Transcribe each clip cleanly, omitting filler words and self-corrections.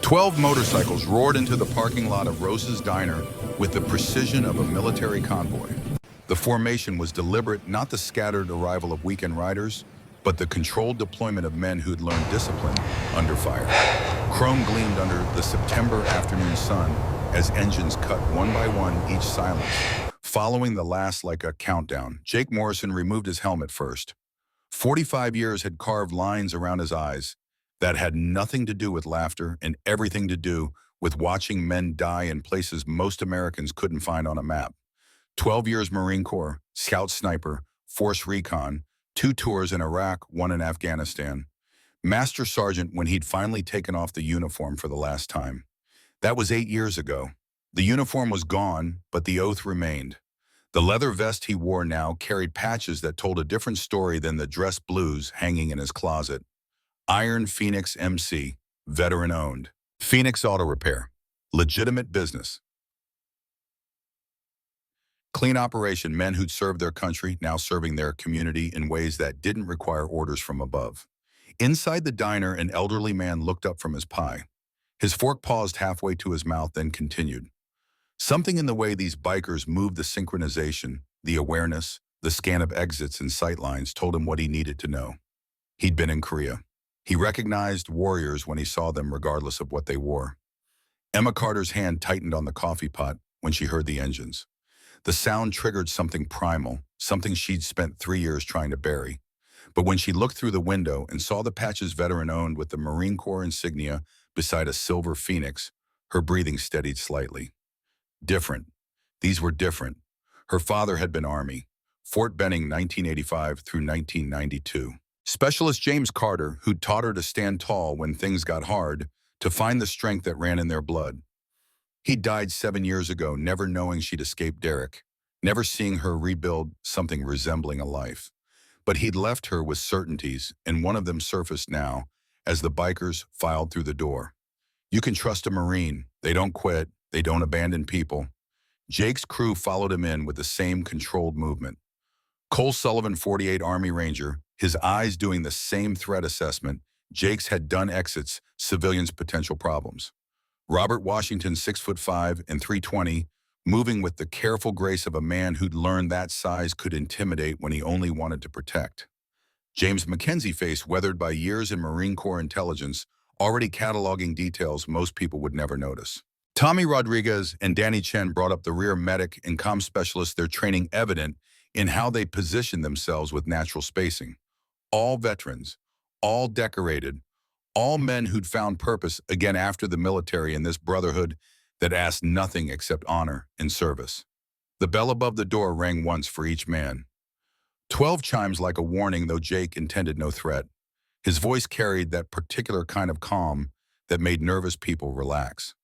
12 motorcycles roared into the parking lot of Rose's Diner with the precision of a military convoy. The formation was deliberate, not the scattered arrival of weekend riders, but the controlled deployment of men who'd learned discipline under fire. Chrome gleamed under the September afternoon sun as engines cut one by one, each silent. Following the last like a countdown, Jake Morrison removed his helmet first. 45 years had carved lines around his eyes that had nothing to do with laughter and everything to do with watching men die in places most Americans couldn't find on a map. 12 years Marine Corps, Scout Sniper, Force Recon, 2 tours in Iraq, 1 in Afghanistan. Master Sergeant when he'd finally taken off the uniform for the last time. That was 8 years ago. The uniform was gone, but the oath remained. The leather vest he wore now carried patches that told a different story than the dress blues hanging in his closet. Iron Phoenix MC, veteran-owned. Phoenix Auto Repair, legitimate business. Clean operation, men who'd served their country, now serving their community in ways that didn't require orders from above. Inside the diner, an elderly man looked up from his pie. His fork paused halfway to his mouth, then continued. Something in the way these bikers moved, the synchronization, the awareness, the scan of exits and sightlines told him what he needed to know. He'd been in Korea. He recognized warriors when he saw them regardless of what they wore. Emma Carter's hand tightened on the coffee pot when she heard the engines. The sound triggered something primal, something she'd spent 3 years trying to bury. But when she looked through the window and saw the patches veteran-owned with the Marine Corps insignia beside a silver Phoenix, her breathing steadied slightly. Different. These were different. Her father had been Army. Fort Benning, 1985 through 1992. Specialist James Carter, who'd taught her to stand tall when things got hard, to find the strength that ran in their blood. He died 7 years ago, never knowing she'd escaped Derek, never seeing her rebuild something resembling a life. But he'd left her with certainties, and one of them surfaced now as the bikers filed through the door. You can trust a Marine. They don't quit. They don't abandon people. Jake's crew followed him in with the same controlled movement. Cole Sullivan, 48 Army Ranger, his eyes doing the same threat assessment. Jake's had done exits, civilians' potential problems. Robert Washington, 6'5" and 320, moving with the careful grace of a man who'd learned that size could intimidate when he only wanted to protect. James McKenzie, face weathered by years in Marine Corps intelligence, already cataloging details most people would never notice. Tommy Rodriguez and Danny Chen brought up the rear medic and comm specialist, their training evident in how they positioned themselves with natural spacing. All veterans, all decorated, all men who'd found purpose again after the military in this brotherhood that asked nothing except honor and service. The bell above the door rang once for each man. 12 chimes like a warning, though Jake intended no threat. His voice carried that particular kind of calm that made nervous people relax.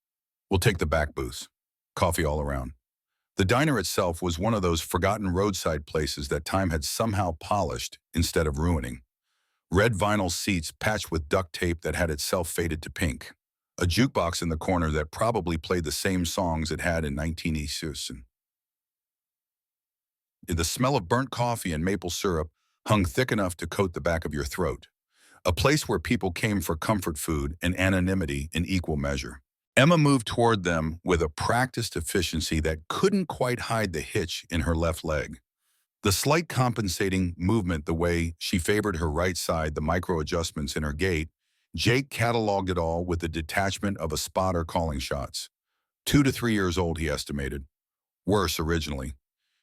We'll take the back booths. Coffee all around. The diner itself was one of those forgotten roadside places that time had somehow polished instead of ruining. Red vinyl seats patched with duct tape that had itself faded to pink. A jukebox in the corner that probably played the same songs it had in 1986. The smell of burnt coffee and maple syrup hung thick enough to coat the back of your throat. A place where people came for comfort food and anonymity in equal measure. Emma moved toward them with a practiced efficiency that couldn't quite hide the hitch in her left leg. The slight compensating movement, the way she favored her right side, the micro adjustments in her gait, Jake cataloged it all with the detachment of a spotter calling shots. 2 to 3 years old, he estimated. Worse originally.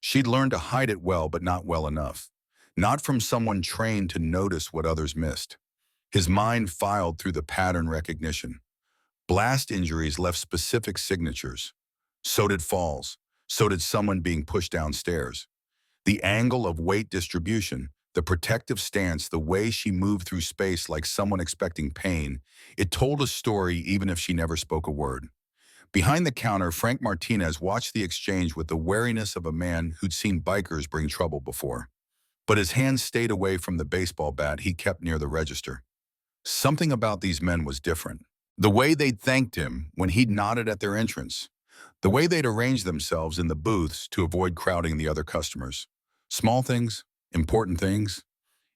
She'd learned to hide it well, but not well enough. Not from someone trained to notice what others missed. His mind filed through the pattern recognition. Blast injuries left specific signatures. So did falls. So did someone being pushed downstairs. The angle of weight distribution, the protective stance, the way she moved through space like someone expecting pain, it told a story even if she never spoke a word. Behind the counter, Frank Martinez watched the exchange with the wariness of a man who'd seen bikers bring trouble before. But his hands stayed away from the baseball bat he kept near the register. Something about these men was different. The way they'd thanked him when he'd nodded at their entrance. The way they'd arranged themselves in the booths to avoid crowding the other customers. Small things, important things.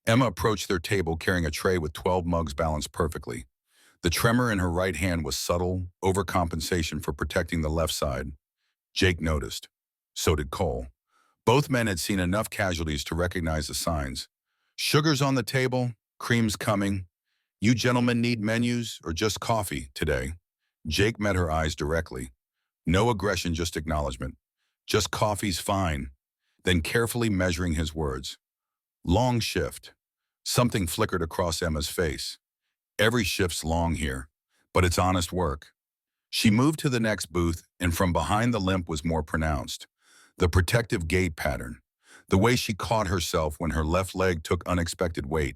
Emma approached their table carrying a tray with 12 mugs balanced perfectly. The tremor in her right hand was subtle, overcompensation for protecting the left side. Jake noticed. So did Cole. Both men had seen enough casualties to recognize the signs. Sugar's on the table, cream's coming. You gentlemen need menus or just coffee today? Jake met her eyes directly. No aggression, just acknowledgement. Just coffee's fine. Then carefully measuring his words. Long shift. Something flickered across Emma's face. Every shift's long here, but it's honest work. She moved to the next booth, and from behind the limp was more pronounced. The protective gait pattern. The way she caught herself when her left leg took unexpected weight.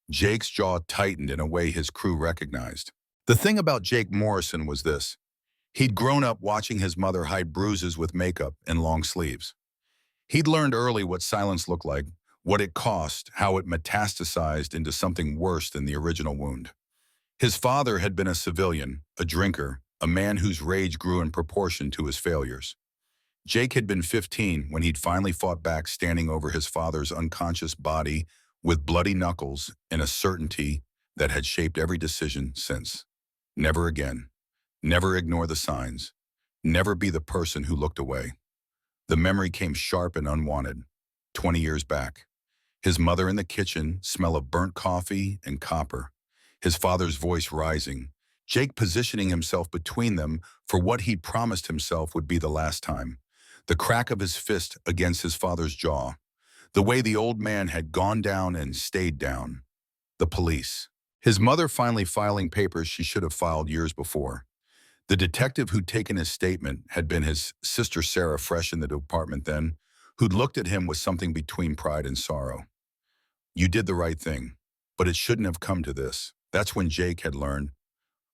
Jake's jaw tightened in a way his crew recognized. The thing about Jake Morrison was this. He'd grown up watching his mother hide bruises with makeup and long sleeves. He'd learned early what silence looked like, what it cost, how it metastasized into something worse than the original wound. His father had been a civilian, a drinker, a man whose rage grew in proportion to his failures. Jake had been 15 when he'd finally fought back, standing over his father's unconscious body with bloody knuckles and a certainty that had shaped every decision since. Never again. Never ignore the signs. Never be the person who looked away. The memory came sharp and unwanted. 20 years back. His mother in the kitchen, smell of burnt coffee and copper. His father's voice rising. Jake positioning himself between them for what he'd promised himself would be the last time. The crack of his fist against his father's jaw. The way the old man had gone down and stayed down. The police. His mother finally filing papers she should have filed years before. The detective who'd taken his statement had been his sister Sarah, fresh in the department then, who'd looked at him with something between pride and sorrow. You did the right thing, but it shouldn't have come to this. That's when Jake had learned.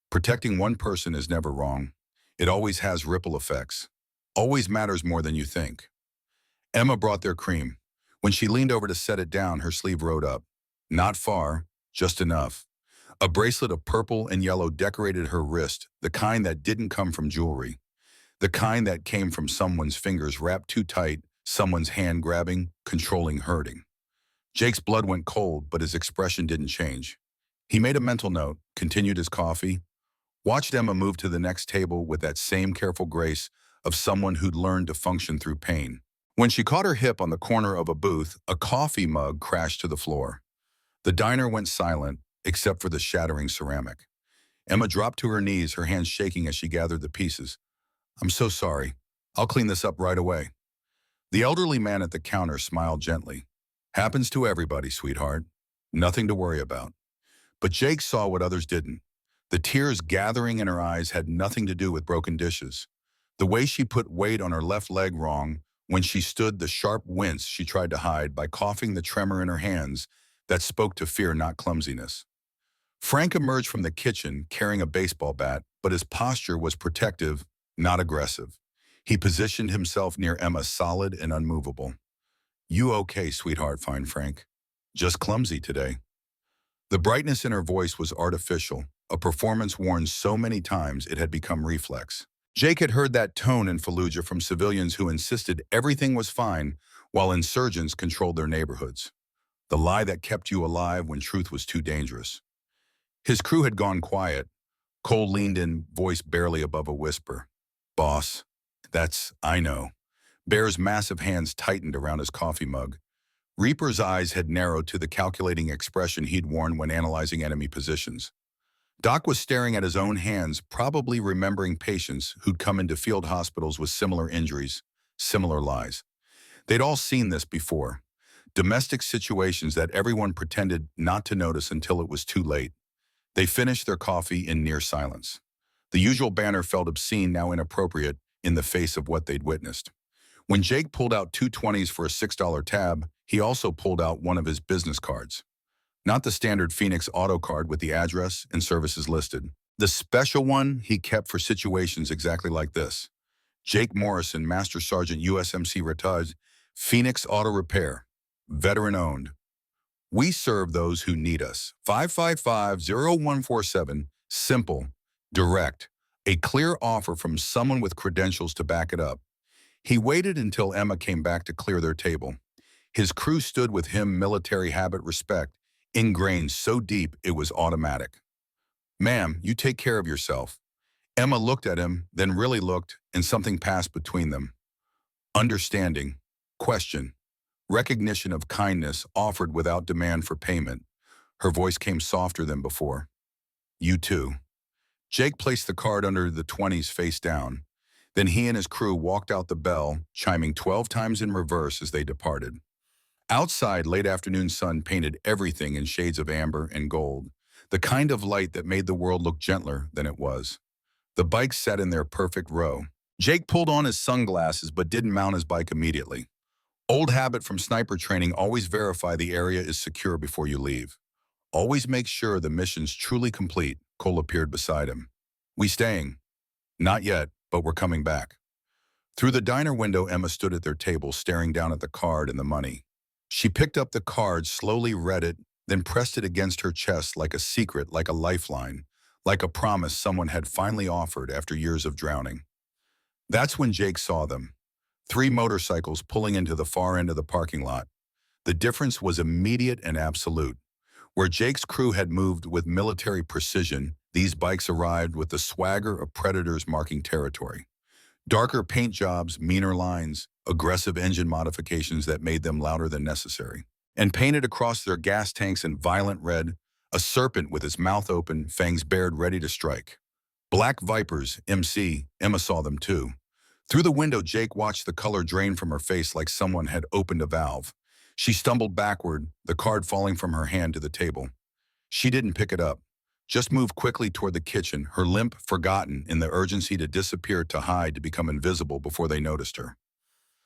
Protecting one person is never wrong. It always has ripple effects. Always matters more than you think. Emma brought their cream. When she leaned over to set it down, her sleeve rode up. Not far, just enough. A bracelet of purple and yellow decorated her wrist, the kind that didn't come from jewelry. The kind that came from someone's fingers wrapped too tight, someone's hand grabbing, controlling, hurting. Jake's blood went cold, but his expression didn't change. He made a mental note, continued his coffee, watched Emma move to the next table with that same careful grace of someone who'd learned to function through pain. When she caught her hip on the corner of a booth, a coffee mug crashed to the floor. The diner went silent, except for the shattering ceramic. Emma dropped to her knees, her hands shaking as she gathered the pieces. I'm so sorry. I'll clean this up right away. The elderly man at the counter smiled gently. Happens to everybody, sweetheart. Nothing to worry about. But Jake saw what others didn't. The tears gathering in her eyes had nothing to do with broken dishes. The way she put weight on her left leg wrong when she stood, the sharp wince she tried to hide by coughing, the tremor in her hands that spoke to fear, not clumsiness. Frank emerged from the kitchen carrying a baseball bat, but his posture was protective, not aggressive. He positioned himself near Emma, solid and unmovable. You okay, sweetheart? Fine, Frank. Just clumsy today. The brightness in her voice was artificial, a performance worn so many times it had become reflex. Jake had heard that tone in Fallujah from civilians who insisted everything was fine while insurgents controlled their neighborhoods. The lie that kept you alive when truth was too dangerous. His crew had gone quiet. Cole leaned in, voice barely above a whisper. Boss, I know. Bear's massive hands tightened around his coffee mug. Reaper's eyes had narrowed to the calculating expression he'd worn when analyzing enemy positions. Doc was staring at his own hands, probably remembering patients who'd come into field hospitals with similar injuries, similar lies. They'd all seen this before. Domestic situations that everyone pretended not to notice until it was too late. They finished their coffee in near silence. The usual banter felt obscene, now inappropriate, in the face of what they'd witnessed. When Jake pulled out two 20s for a $6 tab, he also pulled out one of his business cards. Not the standard Phoenix Auto card with the address and services listed. The special one he kept for situations exactly like this. Jake Morrison, Master Sergeant USMC retired, Phoenix Auto Repair, veteran owned. We serve those who need us. 555-0147, simple, direct, a clear offer from someone with credentials to back it up. He waited until Emma came back to clear their table. His crew stood with him, military habit, respect, ingrained so deep it was automatic. Ma'am, you take care of yourself. Emma looked at him, then really looked, and something passed between them. Understanding. Question. Recognition of kindness offered without demand for payment. Her voice came softer than before. You too. Jake placed the card under the 20s face down. Then he and his crew walked out the bell, chiming 12 times in reverse as they departed. Outside, late afternoon sun painted everything in shades of amber and gold, the kind of light that made the world look gentler than it was. The bikes sat in their perfect row. Jake pulled on his sunglasses but didn't mount his bike immediately. Old habit from sniper training: always verify the area is secure before you leave. Always make sure the mission's truly complete. Cole appeared beside him. We staying? Not yet, but we're coming back. Through the diner window, Emma stood at their table, staring down at the card and the money. She picked up the card, slowly read it, then pressed it against her chest like a secret, like a lifeline, like a promise someone had finally offered after years of drowning. That's when Jake saw them. 3 motorcycles pulling into the far end of the parking lot. The difference was immediate and absolute. Where Jake's crew had moved with military precision, these bikes arrived with the swagger of predators marking territory. Darker paint jobs, meaner lines, aggressive engine modifications that made them louder than necessary. And painted across their gas tanks in violent red, a serpent with its mouth open, fangs bared, ready to strike. Black Vipers, MC, Emma saw them too. Through the window, Jake watched the color drain from her face like someone had opened a valve. She stumbled backward, the card falling from her hand to the table. She didn't pick it up, just moved quickly toward the kitchen, her limp forgotten in the urgency to disappear, to hide, to become invisible before they noticed her.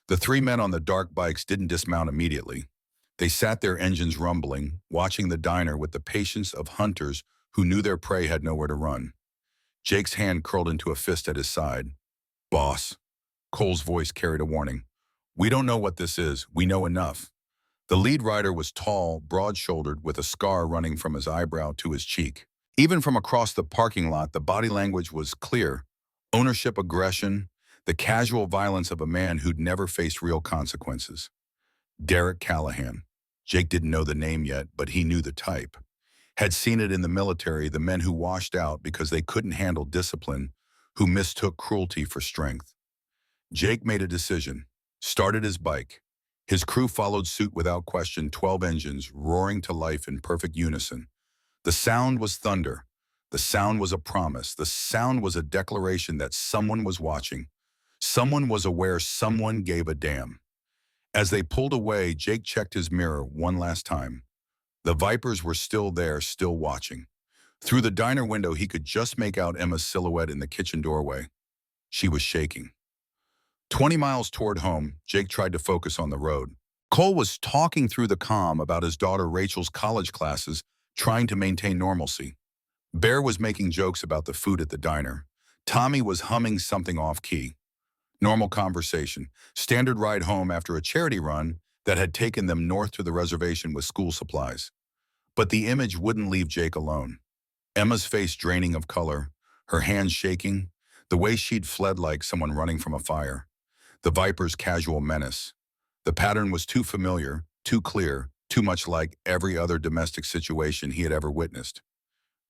The 3 men on the dark bikes didn't dismount immediately. They sat there, engines rumbling, watching the diner with the patience of hunters who knew their prey had nowhere to run. Jake's hand curled into a fist at his side. Boss. Cole's voice carried a warning. We don't know what this is. We know enough. The lead rider was tall, broad-shouldered, with a scar running from his eyebrow to his cheek. Even from across the parking lot, the body language was clear. Ownership, aggression, the casual violence of a man who'd never faced real consequences. Derek Callahan. Jake didn't know the name yet, but he knew the type. Had seen it in the military, the men who washed out because they couldn't handle discipline, who mistook cruelty for strength. Jake made a decision, started his bike. His crew followed suit without question, 12 engines roaring to life in perfect unison. The sound was thunder. The sound was a promise. The sound was a declaration that someone was watching. Someone was aware. Someone gave a damn. As they pulled away, Jake checked his mirror one last time. The Vipers were still there, still watching. Through the diner window, he could just make out Emma's silhouette in the kitchen doorway. She was shaking. 20 miles toward home, Jake tried to focus on the road. Cole was talking through the comm about his daughter Rachel's college classes, trying to maintain normalcy. Bear was making jokes about the food at the diner. Tommy was humming something off-key. Normal conversation, standard ride home after a charity run that had taken them north to the reservation with school supplies. But the image wouldn't leave Jake alone. Emma's face draining of color, her hands shaking, the way she'd fled like someone running from a fire. The Viper's casual menace. The pattern was too familiar, too clear, too much like every other domestic situation he had ever witnessed.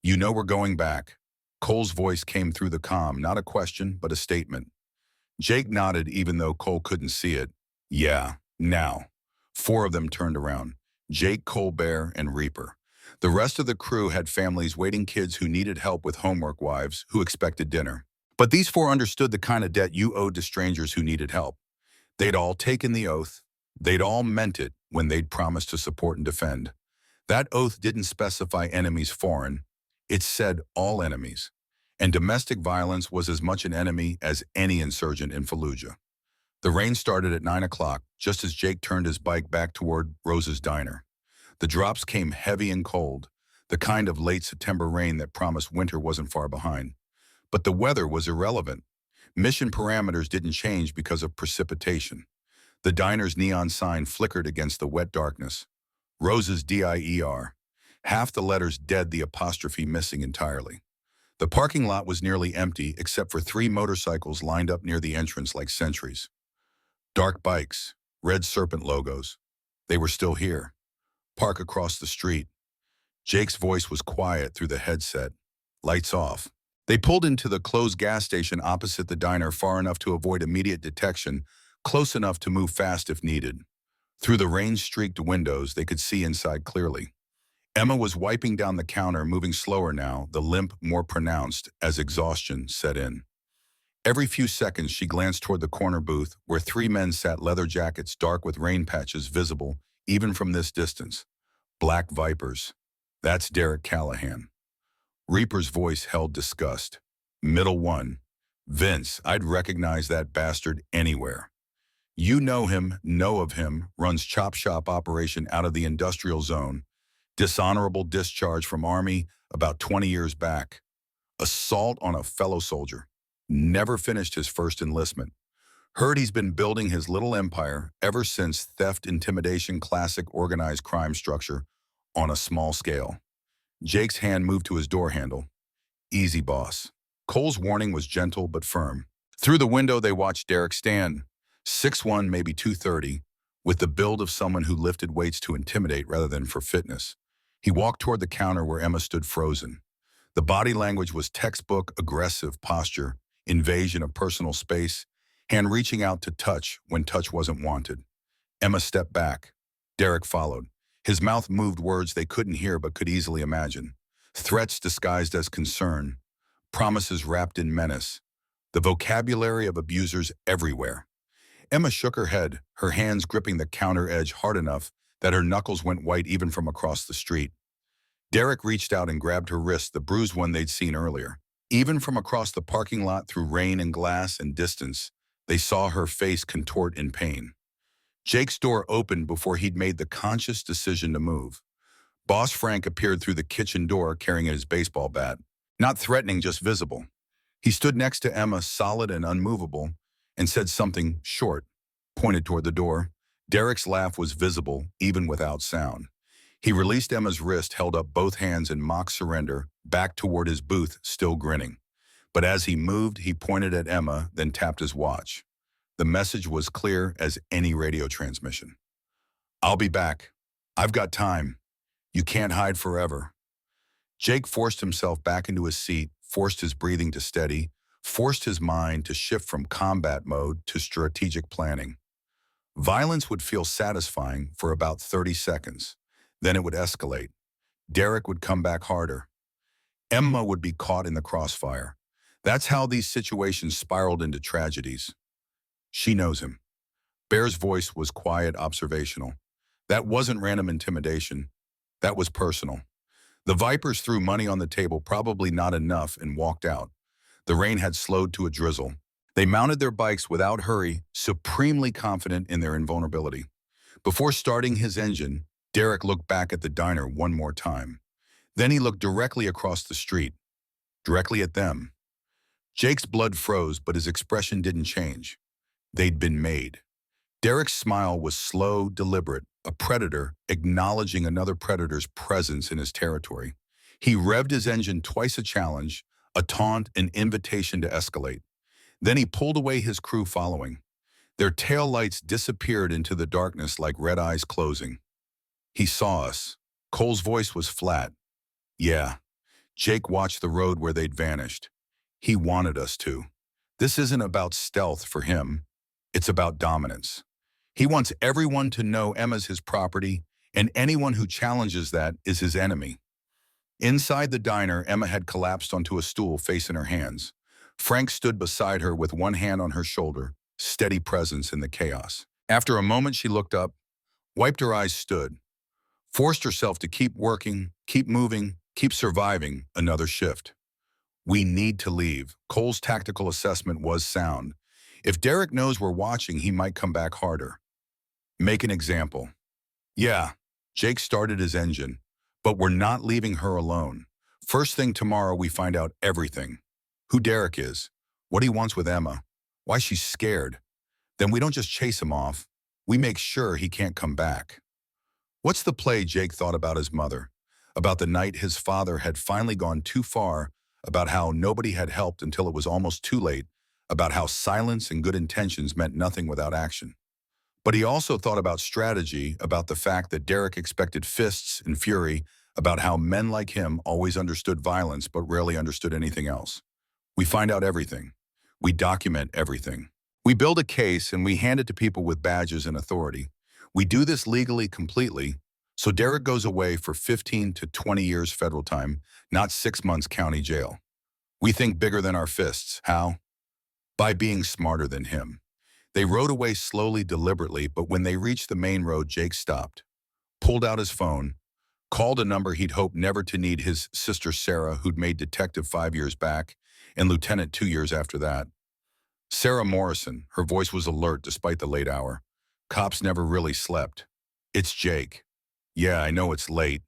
You know we're going back. Cole's voice came through the comm, not a question, but a statement. Jake nodded even though Cole couldn't see it. Yeah, now. 4 of them turned around. Jake, Cole, Bear, and Reaper. The rest of the crew had families waiting, kids who needed help with homework, wives who expected dinner. But these 4 understood the kind of debt you owed to strangers who needed help. They'd all taken the oath. They'd all meant it when they'd promised to support and defend. That oath didn't specify enemies foreign. It said all enemies. And domestic violence was as much an enemy as any insurgent in Fallujah. The rain started at 9 o'clock, just as Jake turned his bike back toward Rose's diner. The drops came heavy and cold, the kind of late September rain that promised winter wasn't far behind. But the weather was irrelevant. Mission parameters didn't change because of precipitation. The diner's neon sign flickered against the wet darkness. Rose's DIER. Half the letters dead, the apostrophe missing entirely. The parking lot was nearly empty except for 3 motorcycles lined up near the entrance like sentries. Dark bikes, red serpent logos. They were still here. Park across the street. Jake's voice was quiet through the headset. Lights off. They pulled into the closed gas station opposite the diner far enough to avoid immediate detection, close enough to move fast if needed. Through the rain-streaked windows, they could see inside clearly. Emma was wiping down the counter, moving slower now, the limp more pronounced as exhaustion set in. Every few seconds, she glanced toward the corner booth, where three men sat, leather jackets dark with rain patches visible, even from this distance. Black Vipers. That's Derek Callahan. Reaper's voice held disgust. Middle one. Vince, I'd recognize that bastard anywhere. You know of him, runs chop shop operation out of the industrial zone. Dishonorable discharge from Army about 20 years back. Assault on a fellow soldier. Never finished his first enlistment. Heard he's been building his little empire ever since. Theft, intimidation, classic organized crime structure on a small scale. Jake's hand moved to his door handle. Easy, boss. Cole's warning was gentle but firm. Through the window, they watched Derek stand, 6'1", maybe 230, with the build of someone who lifted weights to intimidate rather than for fitness. He walked toward the counter where Emma stood frozen. The body language was textbook aggressive posture, invasion of personal space, hand reaching out to touch when touch wasn't wanted. Emma stepped back. Derek followed. His mouth moved words they couldn't hear but could easily imagine. Threats disguised as concern. Promises wrapped in menace. The vocabulary of abusers everywhere. Emma shook her head, her hands gripping the counter edge hard enough that her knuckles went white even from across the street. Derek reached out and grabbed her wrist, the bruised one they'd seen earlier. Even from across the parking lot through rain and glass and distance, they saw her face contort in pain. Jake's door opened before he'd made the conscious decision to move. Boss Frank appeared through the kitchen door carrying his baseball bat. Not threatening, just visible. He stood next to Emma, solid and unmovable, and said something short, pointed toward the door. Derek's laugh was visible, even without sound. He released Emma's wrist, held up both hands in mock surrender, back toward his booth, still grinning. But as he moved, he pointed at Emma, then tapped his watch. The message was clear as any radio transmission. I'll be back. I've got time. You can't hide forever. Jake forced himself back into his seat, forced his breathing to steady, forced his mind to shift from combat mode to strategic planning. Violence would feel satisfying for about 30 seconds. Then it would escalate. Derek would come back harder. Emma would be caught in the crossfire. That's how these situations spiraled into tragedies. She knows him. Bear's voice was quiet, observational. That wasn't random intimidation. That was personal. The Vipers threw money on the table, probably not enough, and walked out. The rain had slowed to a drizzle. They mounted their bikes without hurry, supremely confident in their invulnerability. Before starting his engine, Derek looked back at the diner one more time. Then he looked directly across the street, directly at them. Jake's blood froze, but his expression didn't change. They'd been made. Derek's smile was slow, deliberate, a predator acknowledging another predator's presence in his territory. He revved his engine twice, a challenge, a taunt, an invitation to escalate. Then he pulled away, his crew following. Their tail lights disappeared into the darkness like red eyes closing. He saw us. Cole's voice was flat. Yeah. Jake watched the road where they'd vanished. He wanted us to. This isn't about stealth for him. It's about dominance. He wants everyone to know Emma's his property, and anyone who challenges that is his enemy. Inside the diner, Emma had collapsed onto a stool, face in her hands. Frank stood beside her with one hand on her shoulder, steady presence in the chaos. After a moment, she looked up, wiped her eyes, stood, forced herself to keep working, keep moving, keep surviving another shift. We need to leave. Cole's tactical assessment was sound. If Derek knows we're watching, he might come back harder. Make an example. Yeah, Jake started his engine, but we're not leaving her alone. First thing tomorrow, we find out everything. Who Derek is, what he wants with Emma, why she's scared. Then we don't just chase him off. We make sure he can't come back. What's the play? Jake thought about his mother, about the night his father had finally gone too far, about how nobody had helped until it was almost too late, about how silence and good intentions meant nothing without action. But he also thought about strategy, about the fact that Derek expected fists and fury, about how men like him always understood violence but rarely understood anything else. We find out everything. We document everything. We build a case and we hand it to people with badges and authority. We do this legally completely, so Derek goes away for 15 to 20 years federal time, not 6 months county jail. We think bigger than our fists. How? By being smarter than him. They rode away slowly, deliberately, but when they reached the main road, Jake stopped, pulled out his phone, called a number he'd hoped never to need, his sister Sarah, who'd made detective 5 years back and lieutenant 2 years after that. Sarah Morrison, her voice was alert despite the late hour. Cops never really slept. It's Jake. Yeah, I know it's late.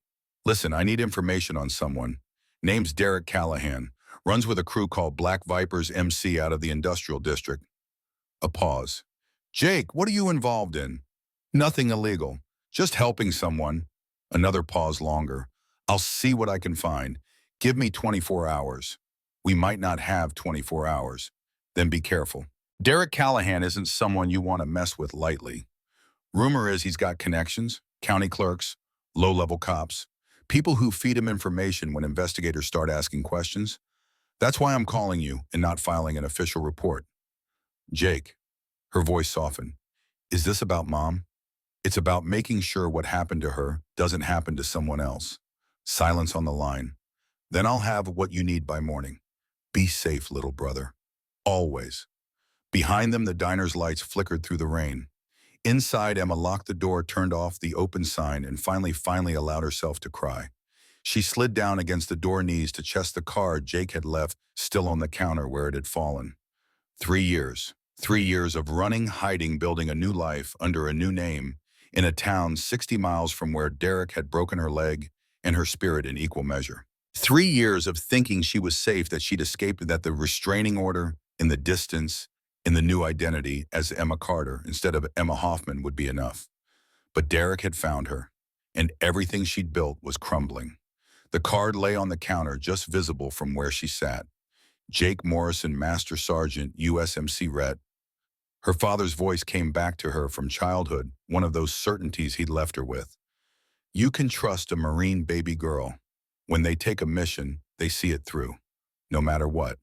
Listen, I need information on someone. Name's Derek Callahan. Runs with a crew called Black Vipers MC out of the industrial district. A pause. Jake, what are you involved in? Nothing illegal. Just helping someone. Another pause longer. I'll see what I can find. Give me 24 hours. We might not have 24 hours. Then be careful. Derek Callahan isn't someone you want to mess with lightly. Rumor is he's got connections, county clerks, low-level cops, people who feed him information when investigators start asking questions. That's why I'm calling you and not filing an official report. Jake, her voice softened. Is this about Mom? It's about making sure what happened to her doesn't happen to someone else. Silence on the line. Then I'll have what you need by morning. Be safe, little brother. Always. Behind them, the diner's lights flickered through the rain. Inside, Emma locked the door, turned off the open sign, and finally allowed herself to cry. She slid down against the door knees to check the card Jake had left still on the counter where it had fallen. 3 years. 3 years of running, hiding, building a new life under a new name in a town 60 miles from where Derek had broken her leg and her spirit in equal measure. 3 years of thinking she was safe, that she'd escaped, that the restraining order in the distance, in the new identity as Emma Carter instead of Emma Hoffman would be enough. But Derek had found her, and everything she'd built was crumbling. The card lay on the counter, just visible from where she sat. Jake Morrison, Master Sergeant, USMC Ret. Her father's voice came back to her from childhood, one of those certainties he'd left her with. You can trust a Marine baby girl. When they take a mission, they see it through, no matter what.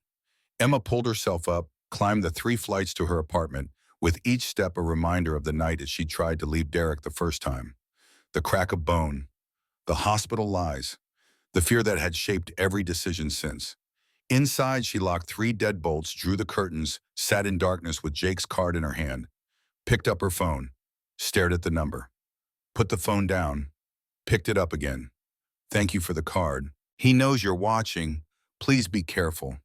Emma pulled herself up, climbed the 3 flights to her apartment, with each step a reminder of the night as she tried to leave Derek the first time. The crack of bone, the hospital lies, the fear that had shaped every decision since. Inside, she locked 3 deadbolts, drew the curtains, sat in darkness with Jake's card in her hand, picked up her phone, stared at the number, put the phone down, picked it up again. Thank you for the card. He knows you're watching. Please be careful.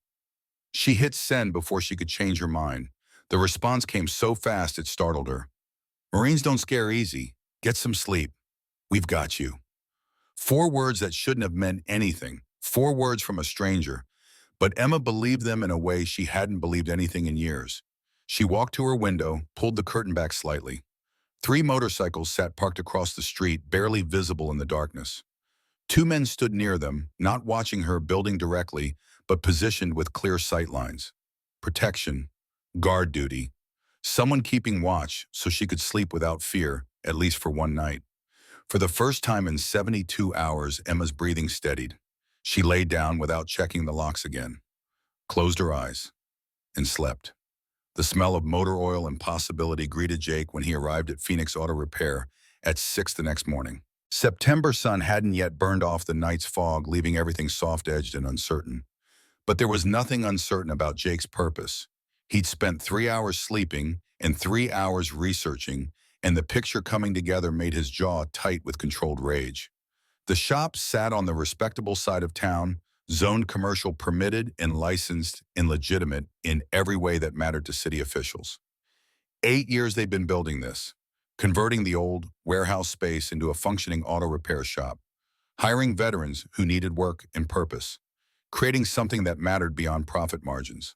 She hit send before she could change her mind. The response came so fast it startled her. Marines don't scare easy. Get some sleep. We've got you. 4 words that shouldn't have meant anything. 4 words from a stranger. But Emma believed them in a way she hadn't believed anything in years. She walked to her window, pulled the curtain back slightly. 3 motorcycles sat parked across the street, barely visible in the darkness. 2 men stood near them, not watching her building directly, but positioned with clear sight lines. Protection, guard duty, someone keeping watch so she could sleep without fear, at least for one night. For the first time in 72 hours, Emma's breathing steadied. She lay down without checking the locks again, closed her eyes, and slept. The smell of motor oil and possibility greeted Jake when he arrived at Phoenix Auto Repair at 6 the next morning. September sun hadn't yet burned off the night's fog, leaving everything soft-edged and uncertain. But there was nothing uncertain about Jake's purpose. He'd spent 3 hours sleeping and 3 hours researching, and the picture coming together made his jaw tight with controlled rage. The shop sat on the respectable side of town, zoned commercial, permitted and licensed and legitimate in every way that mattered to city officials. 8 years they'd been building this, converting the old warehouse space into a functioning auto repair shop, hiring veterans who needed work and purpose, creating something that mattered beyond profit margins.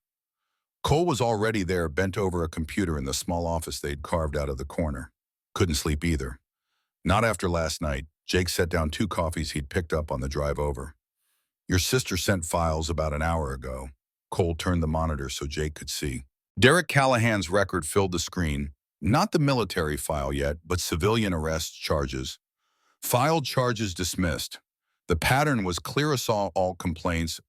Cole was already there, bent over a computer in the small office they'd carved out of the corner. Couldn't sleep either. Not after last night. Jake set down 2 coffees he'd picked up on the drive over. Your sister sent files about an hour ago. Cole turned the monitor so Jake could see. Derek Callahan's record filled the screen. Not the military file yet, but civilian arrest charges. Filed, charges dismissed. The pattern was clear assault complaints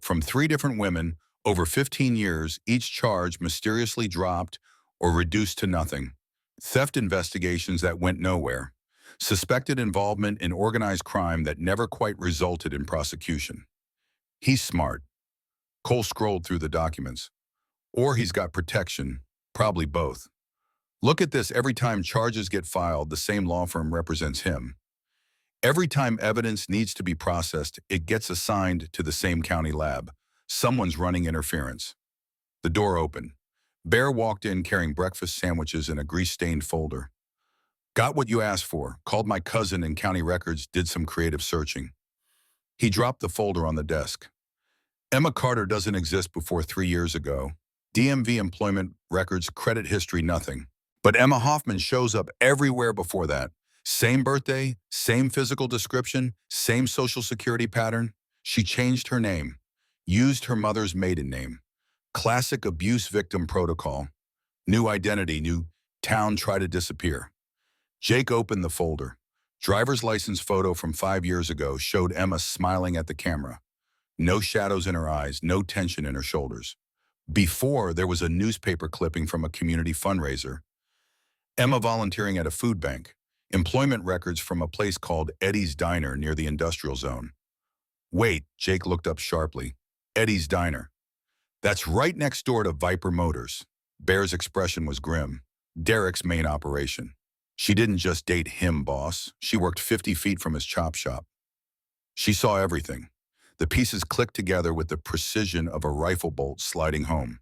from three different women over 15 years, each charge mysteriously dropped or reduced to nothing. Theft investigations that went nowhere. Suspected involvement in organized crime that never quite resulted in prosecution. He's smart. Cole scrolled through the documents. Or he's got protection, probably both. Look at this, every time charges get filed, the same law firm represents him. Every time evidence needs to be processed, it gets assigned to the same county lab. Someone's running interference. The door opened. Bear walked in carrying breakfast sandwiches in a grease-stained folder. Got what you asked for, called my cousin in county records, did some creative searching. He dropped the folder on the desk. Emma Carter doesn't exist before 3 years ago. DMV employment records, credit history, nothing. But Emma Hoffman shows up everywhere before that. Same birthday, same physical description, same social security pattern. She changed her name, used her mother's maiden name. Classic abuse victim protocol. New identity, new town, try to disappear. Jake opened the folder. Driver's license photo from 5 years ago showed Emma smiling at the camera. No shadows in her eyes, no tension in her shoulders. Before, there was a newspaper clipping from a community fundraiser. Emma volunteering at a food bank. Employment records from a place called Eddie's Diner near the industrial zone. Wait, Jake looked up sharply. Eddie's Diner. That's right next door to Viper Motors. Bear's expression was grim. Derek's main operation. She didn't just date him, boss. She worked 50 feet from his chop shop. She saw everything. The pieces clicked together with the precision of a rifle bolt sliding home.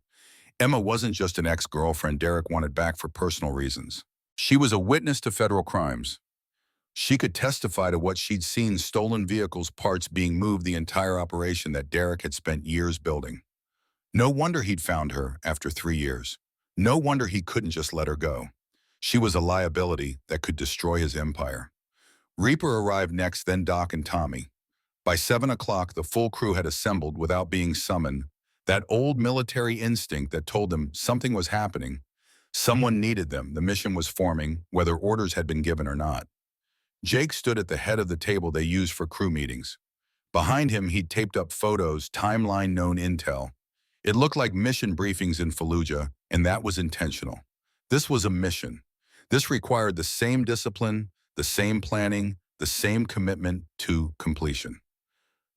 Emma wasn't just an ex-girlfriend Derek wanted back for personal reasons. She was a witness to federal crimes. She could testify to what she'd seen: stolen vehicles, parts being moved, the entire operation that Derek had spent years building. No wonder he'd found her after 3 years. No wonder he couldn't just let her go. She was a liability that could destroy his empire. Reaper arrived next, then Doc and Tommy. By 7 o'clock, the full crew had assembled without being summoned. That old military instinct that told them something was happening. Someone needed them. The mission was forming, whether orders had been given or not. Jake stood at the head of the table they used for crew meetings. Behind him, he'd taped up photos, timeline, known intel. It looked like mission briefings in Fallujah, and that was intentional. This was a mission. This required the same discipline, the same planning, the same commitment to completion.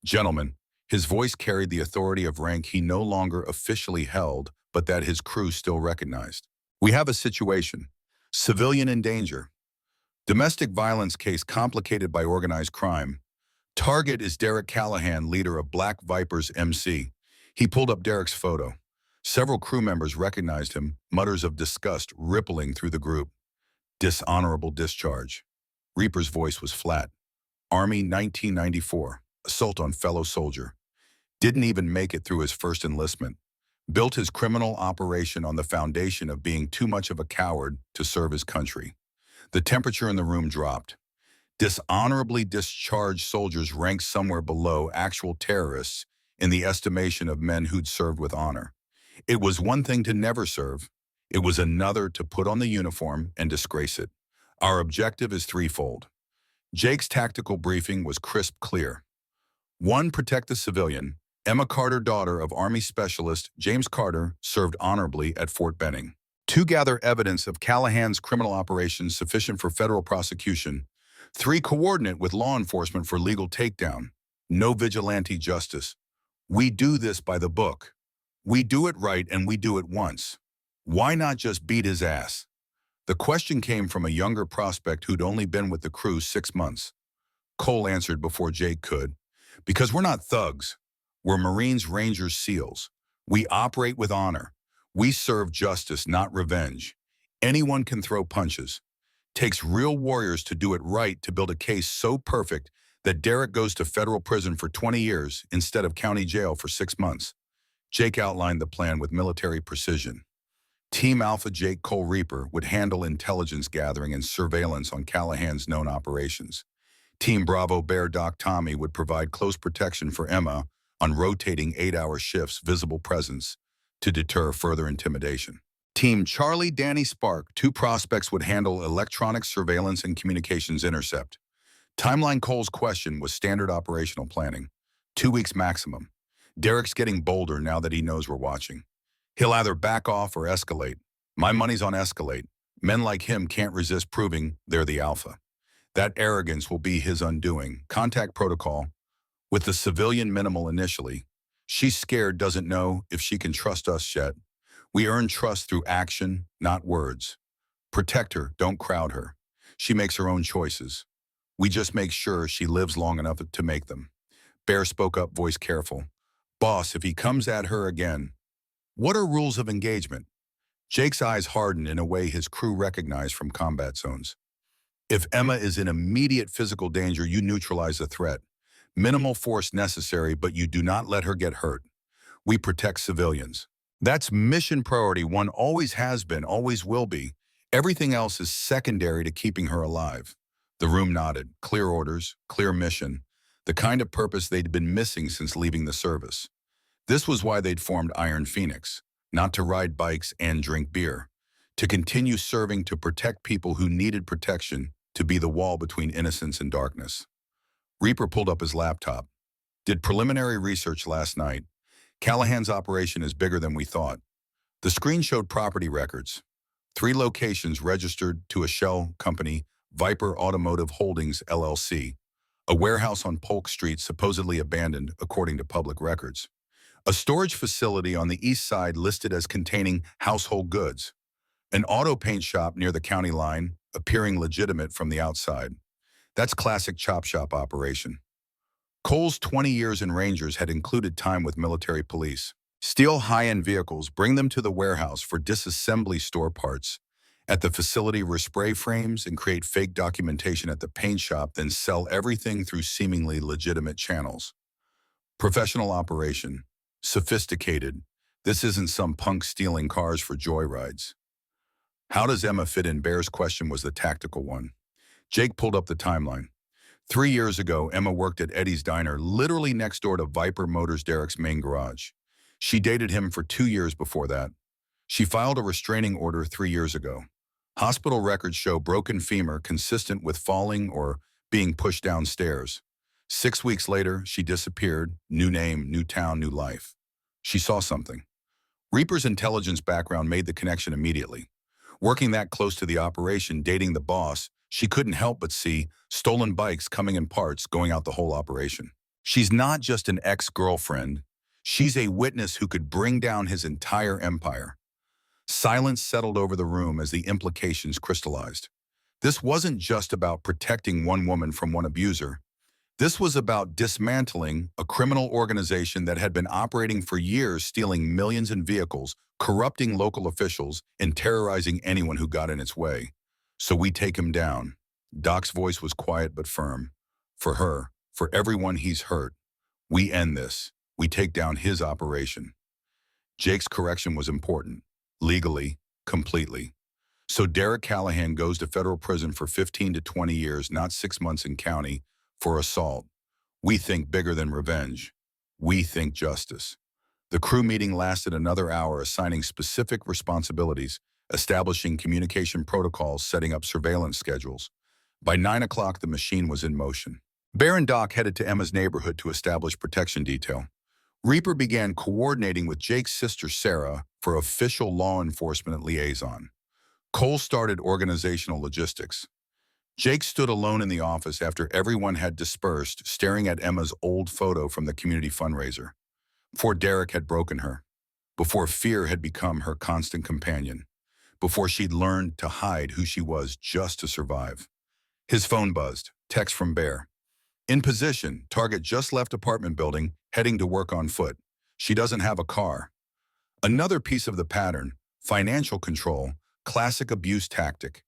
Gentlemen, his voice carried the authority of rank he no longer officially held, but that his crew still recognized. We have a situation. Civilian in danger. Domestic violence case complicated by organized crime. Target is Derek Callahan, leader of Black Vipers MC. He pulled up Derek's photo. Several crew members recognized him, mutters of disgust rippling through the group. Dishonorable discharge. Reaper's voice was flat. Army 1994. Assault on fellow soldier. Didn't even make it through his first enlistment. Built his criminal operation on the foundation of being too much of a coward to serve his country. The temperature in the room dropped. Dishonorably discharged soldiers ranked somewhere below actual terrorists in the estimation of men who'd served with honor. It was one thing to never serve. It was another to put on the uniform and disgrace it. Our objective is threefold. Jake's tactical briefing was crisp, clear. 1. Protect the civilian. Emma Carter, daughter of Army Specialist James Carter, served honorably at Fort Benning. 2. Gather evidence of Callahan's criminal operations sufficient for federal prosecution. 3. Coordinate with law enforcement for legal takedown. No vigilante justice. We do this by the book. We do it right, and we do it once. Why not just beat his ass? The question came from a younger prospect who'd only been with the crew 6 months. Cole answered before Jake could. Because we're not thugs. We're Marines, Rangers, SEALs. We operate with honor. We serve justice, not revenge. Anyone can throw punches. Takes real warriors to do it right, to build a case so perfect that Derek goes to federal prison for 20 years instead of county jail for 6 months. Jake outlined the plan with military precision. Team Alpha Jake Cole Reaper would handle intelligence gathering and surveillance on Callahan's known operations. Team Bravo Bear Doc Tommy would provide close protection for Emma on rotating 8-hour shifts, visible presence, to deter further intimidation. Team Charlie Danny Spark, 2 prospects would handle electronic surveillance and communications intercept. Timeline Cole's question was standard operational planning. 2 weeks maximum. Derek's getting bolder now that he knows we're watching. He'll either back off or escalate. My money's on escalate. Men like him can't resist proving they're the alpha. That arrogance will be his undoing. Contact protocol. With the civilian minimal initially. She's scared, doesn't know if she can trust us yet. We earn trust through action, not words. Protect her, don't crowd her. She makes her own choices. We just make sure she lives long enough to make them. Bear spoke up, voice careful. Boss, if he comes at her again. What are rules of engagement? Jake's eyes hardened in a way his crew recognized from combat zones. If Emma is in immediate physical danger, you neutralize the threat. Minimal force necessary, but you do not let her get hurt. We protect civilians. That's mission priority one, always has been, always will be. Everything else is secondary to keeping her alive. The room nodded. Clear orders, clear mission. The kind of purpose they'd been missing since leaving the service. This was why they'd formed Iron Phoenix. Not to ride bikes and drink beer. To continue serving to protect people who needed protection, to be the wall between innocence and darkness. Reaper pulled up his laptop. Did preliminary research last night. Callahan's operation is bigger than we thought. The screen showed property records. 3 locations registered to a shell company, Viper Automotive Holdings, LLC. A warehouse on Polk Street supposedly abandoned, according to public records. A storage facility on the east side listed as containing household goods. An auto paint shop near the county line, appearing legitimate from the outside. That's classic chop shop operation. Cole's 20 years in Rangers had included time with military police. Steal high-end vehicles, bring them to the warehouse for disassembly store parts. At the facility, respray frames and create fake documentation at the paint shop, then sell everything through seemingly legitimate channels. Professional operation. Sophisticated. This isn't some punk stealing cars for joyrides. How does Emma fit in? Bear's question was the tactical one. Jake pulled up the timeline. 3 years ago, Emma worked at Eddie's Diner, literally next door to Viper Motors Derek's main garage. She dated him for 2 years before that. She filed a restraining order 3 years ago. Hospital records show broken femur consistent with falling or being pushed downstairs. 6 weeks later, she disappeared. New name, new town, new life. She saw something. Reaper's intelligence background made the connection immediately. Working that close to the operation, dating the boss, she couldn't help but see stolen bikes coming in parts, going out the whole operation. She's not just an ex-girlfriend. She's a witness who could bring down his entire empire. Silence settled over the room as the implications crystallized. This wasn't just about protecting one woman from one abuser. This was about dismantling a criminal organization that had been operating for years, stealing millions in vehicles, corrupting local officials, and terrorizing anyone who got in its way. So we take him down. Doc's voice was quiet but firm. For her, for everyone he's hurt, we end this. We take down his operation. Jake's correction was important. Legally, completely. So Derek Callahan goes to federal prison for 15 to 20 years, not 6 months in county, for assault. We think bigger than revenge. We think justice. The crew meeting lasted another hour, assigning specific responsibilities, establishing communication protocols, setting up surveillance schedules. By 9 o'clock, the machine was in motion. Bear and Doc headed to Emma's neighborhood to establish protection detail. Reaper began coordinating with Jake's sister Sarah for official law enforcement liaison. Cole started organizational logistics. Jake stood alone in the office after everyone had dispersed, staring at Emma's old photo from the community fundraiser. Before Derek had broken her. Before fear had become her constant companion. Before she'd learned to hide who she was just to survive. His phone buzzed. Text from Bear. In position, target just left apartment building, heading to work on foot. She doesn't have a car. Another piece of the pattern, financial control, classic abuse tactic.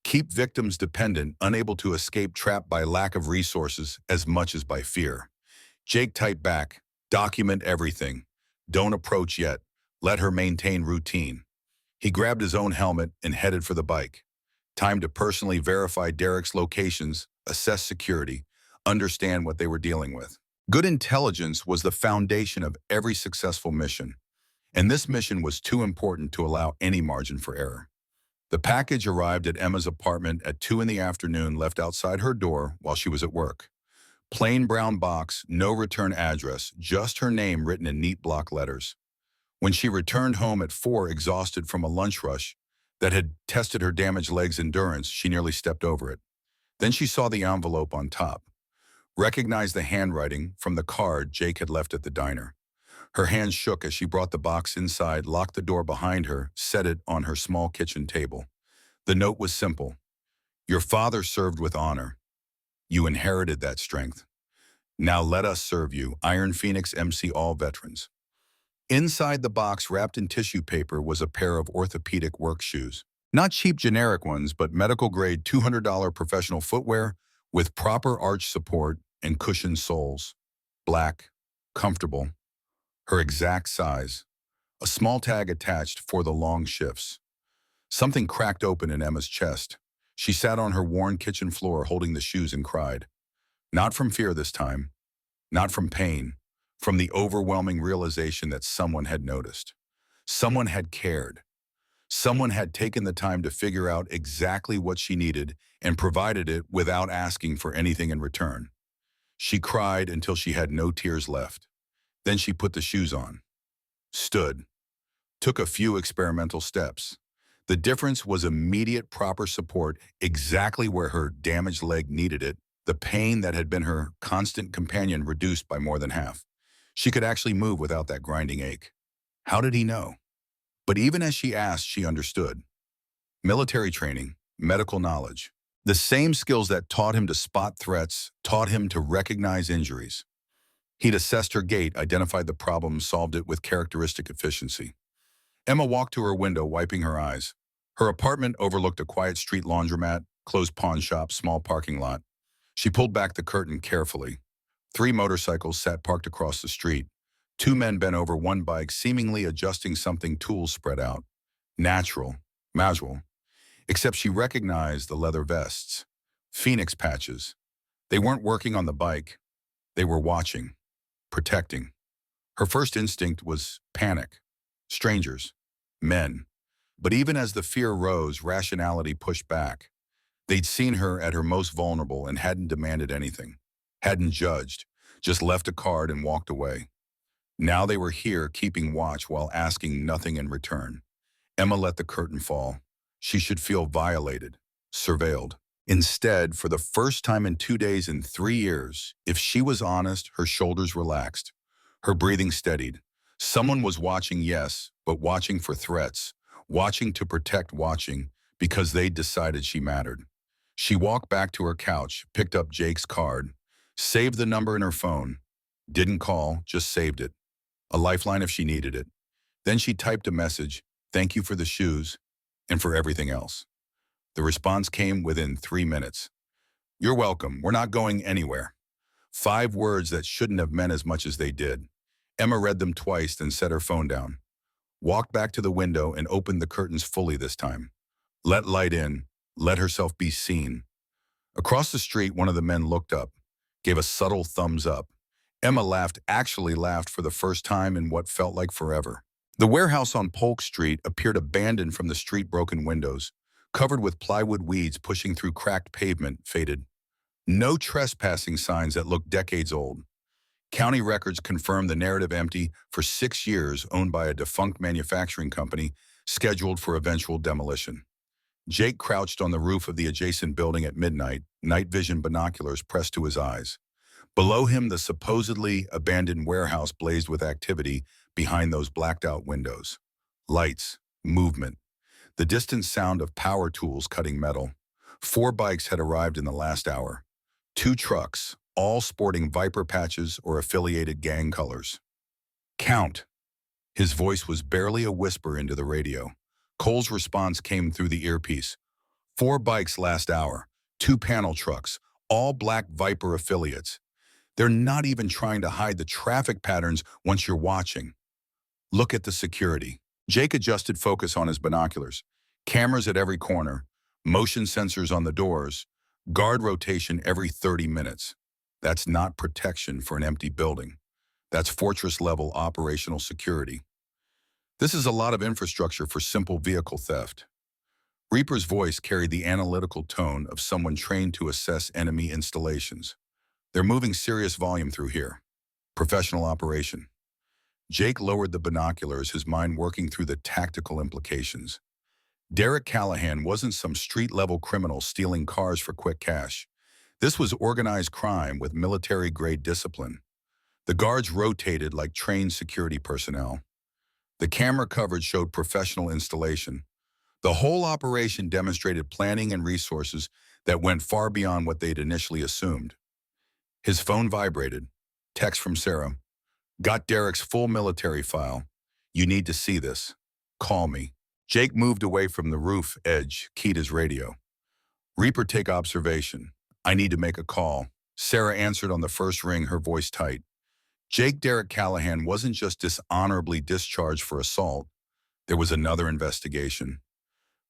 Keep victims dependent, unable to escape, trapped by lack of resources as much as by fear. Jake typed back, document everything. Don't approach yet. Let her maintain routine. He grabbed his own helmet and headed for the bike. Time to personally verify Derek's locations, assess security, understand what they were dealing with. Good intelligence was the foundation of every successful mission. And this mission was too important to allow any margin for error. The package arrived at Emma's apartment at 2 in the afternoon, left outside her door while she was at work. Plain brown box, no return address, just her name written in neat block letters. When she returned home at 4, exhausted from a lunch rush that had tested her damaged leg's endurance, she nearly stepped over it. Then she saw the envelope on top, recognized the handwriting from the card Jake had left at the diner. Her hands shook as she brought the box inside, locked the door behind her, set it on her small kitchen table. The note was simple. Your father served with honor. You inherited that strength. Now let us serve you, Iron Phoenix MC All Veterans. Inside the box, wrapped in tissue paper, was a pair of orthopedic work shoes. Not cheap generic ones, but medical-grade $200 professional footwear with proper arch support and cushioned soles. Black, comfortable, her exact size. A small tag attached for the long shifts. Something cracked open in Emma's chest. She sat on her worn kitchen floor holding the shoes and cried. Not from fear this time, not from pain, from the overwhelming realization that someone had noticed. Someone had cared. Someone had taken the time to figure out exactly what she needed and provided it without asking for anything in return. She cried until she had no tears left. Then she put the shoes on, stood, took a few experimental steps. The difference was immediate proper support exactly where her damaged leg needed it, the pain that had been her constant companion reduced by more than half. She could actually move without that grinding ache. How did he know? But even as she asked, she understood. Military training, medical knowledge. The same skills that taught him to spot threats, taught him to recognize injuries. He'd assessed her gait, identified the problem, solved it with characteristic efficiency. Emma walked to her window, wiping her eyes. Her apartment overlooked a quiet street laundromat, closed pawn shop, small parking lot. She pulled back the curtain carefully. 3 motorcycles sat parked across the street. 2 men bent over one bike, seemingly adjusting something, tools spread out. Natural, casual. Except she recognized the leather vests. Phoenix patches. They weren't working on the bike. They were watching, protecting. Her first instinct was panic. Strangers. Men. But even as the fear rose, rationality pushed back. They'd seen her at her most vulnerable and hadn't demanded anything. Hadn't judged. Just left a card and walked away. Now they were here, keeping watch while asking nothing in return. Emma let the curtain fall. She should feel violated, surveilled. Instead, for the first time in 2 days in 3 years, if she was honest, her shoulders relaxed. Her breathing steadied. Someone was watching, yes, but watching for threats. Watching to protect, watching because they'd decided she mattered. She walked back to her couch, picked up Jake's card, saved the number in her phone. Didn't call, just saved it. A lifeline if she needed it. Then she typed a message, thank you for the shoes, and for everything else. The response came within 3 minutes. You're welcome, we're not going anywhere. 5 words that shouldn't have meant as much as they did. Emma read them twice, then set her phone down. Walked back to the window and opened the curtains fully this time. Let light in, let herself be seen. Across the street, one of the men looked up, gave a subtle thumbs up. Emma laughed, actually laughed for the first time in what felt like forever. The warehouse on Polk Street appeared abandoned from the street, broken windows, covered with plywood weeds pushing through cracked pavement, faded. No trespassing signs that looked decades old. County records confirmed the narrative empty for 6 years, owned by a defunct manufacturing company, scheduled for eventual demolition. Jake crouched on the roof of the adjacent building at midnight, night vision binoculars pressed to his eyes. Below him, the supposedly abandoned warehouse blazed with activity behind those blacked-out windows. Lights, movement, the distant sound of power tools cutting metal. 4 bikes had arrived in the last hour. 2 trucks, all sporting Viper patches or affiliated gang colors. Count. His voice was barely a whisper into the radio. Cole's response came through the earpiece. 4 bikes last hour, 2 panel trucks, all black Viper affiliates. They're not even trying to hide the traffic patterns once you're watching. Look at the security. Jake adjusted focus on his binoculars. Cameras at every corner, motion sensors on the doors, guard rotation every 30 minutes. That's not protection for an empty building. That's fortress-level operational security. This is a lot of infrastructure for simple vehicle theft. Reaper's voice carried the analytical tone of someone trained to assess enemy installations. They're moving serious volume through here. Professional operation. Jake lowered the binoculars, his mind working through the tactical implications. Derek Callahan wasn't some street-level criminal stealing cars for quick cash. This was organized crime with military-grade discipline. The guards rotated like trained security personnel. The camera coverage showed professional installation. The whole operation demonstrated planning and resources that went far beyond what they'd initially assumed. His phone vibrated. Text from Sarah. Got Derek's full military file. You need to see this. Call me. Jake moved away from the roof edge, keyed his radio. Reaper, take observation. I need to make a call. Sarah answered on the first ring, her voice tight. Derek Callahan wasn't just dishonorably discharged for assault. There was another investigation.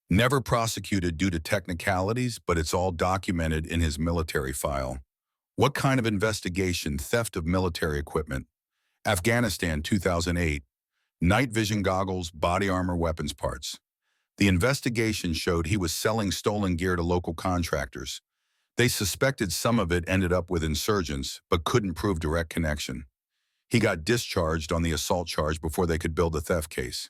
Never prosecuted due to technicalities, but it's all documented in his military file. What kind of investigation? Theft of military equipment. Afghanistan, 2008. Night vision goggles, body armor, weapons parts. The investigation showed he was selling stolen gear to local contractors. They suspected some of it ended up with insurgents, but couldn't prove direct connection. He got discharged on the assault charge before they could build a theft case.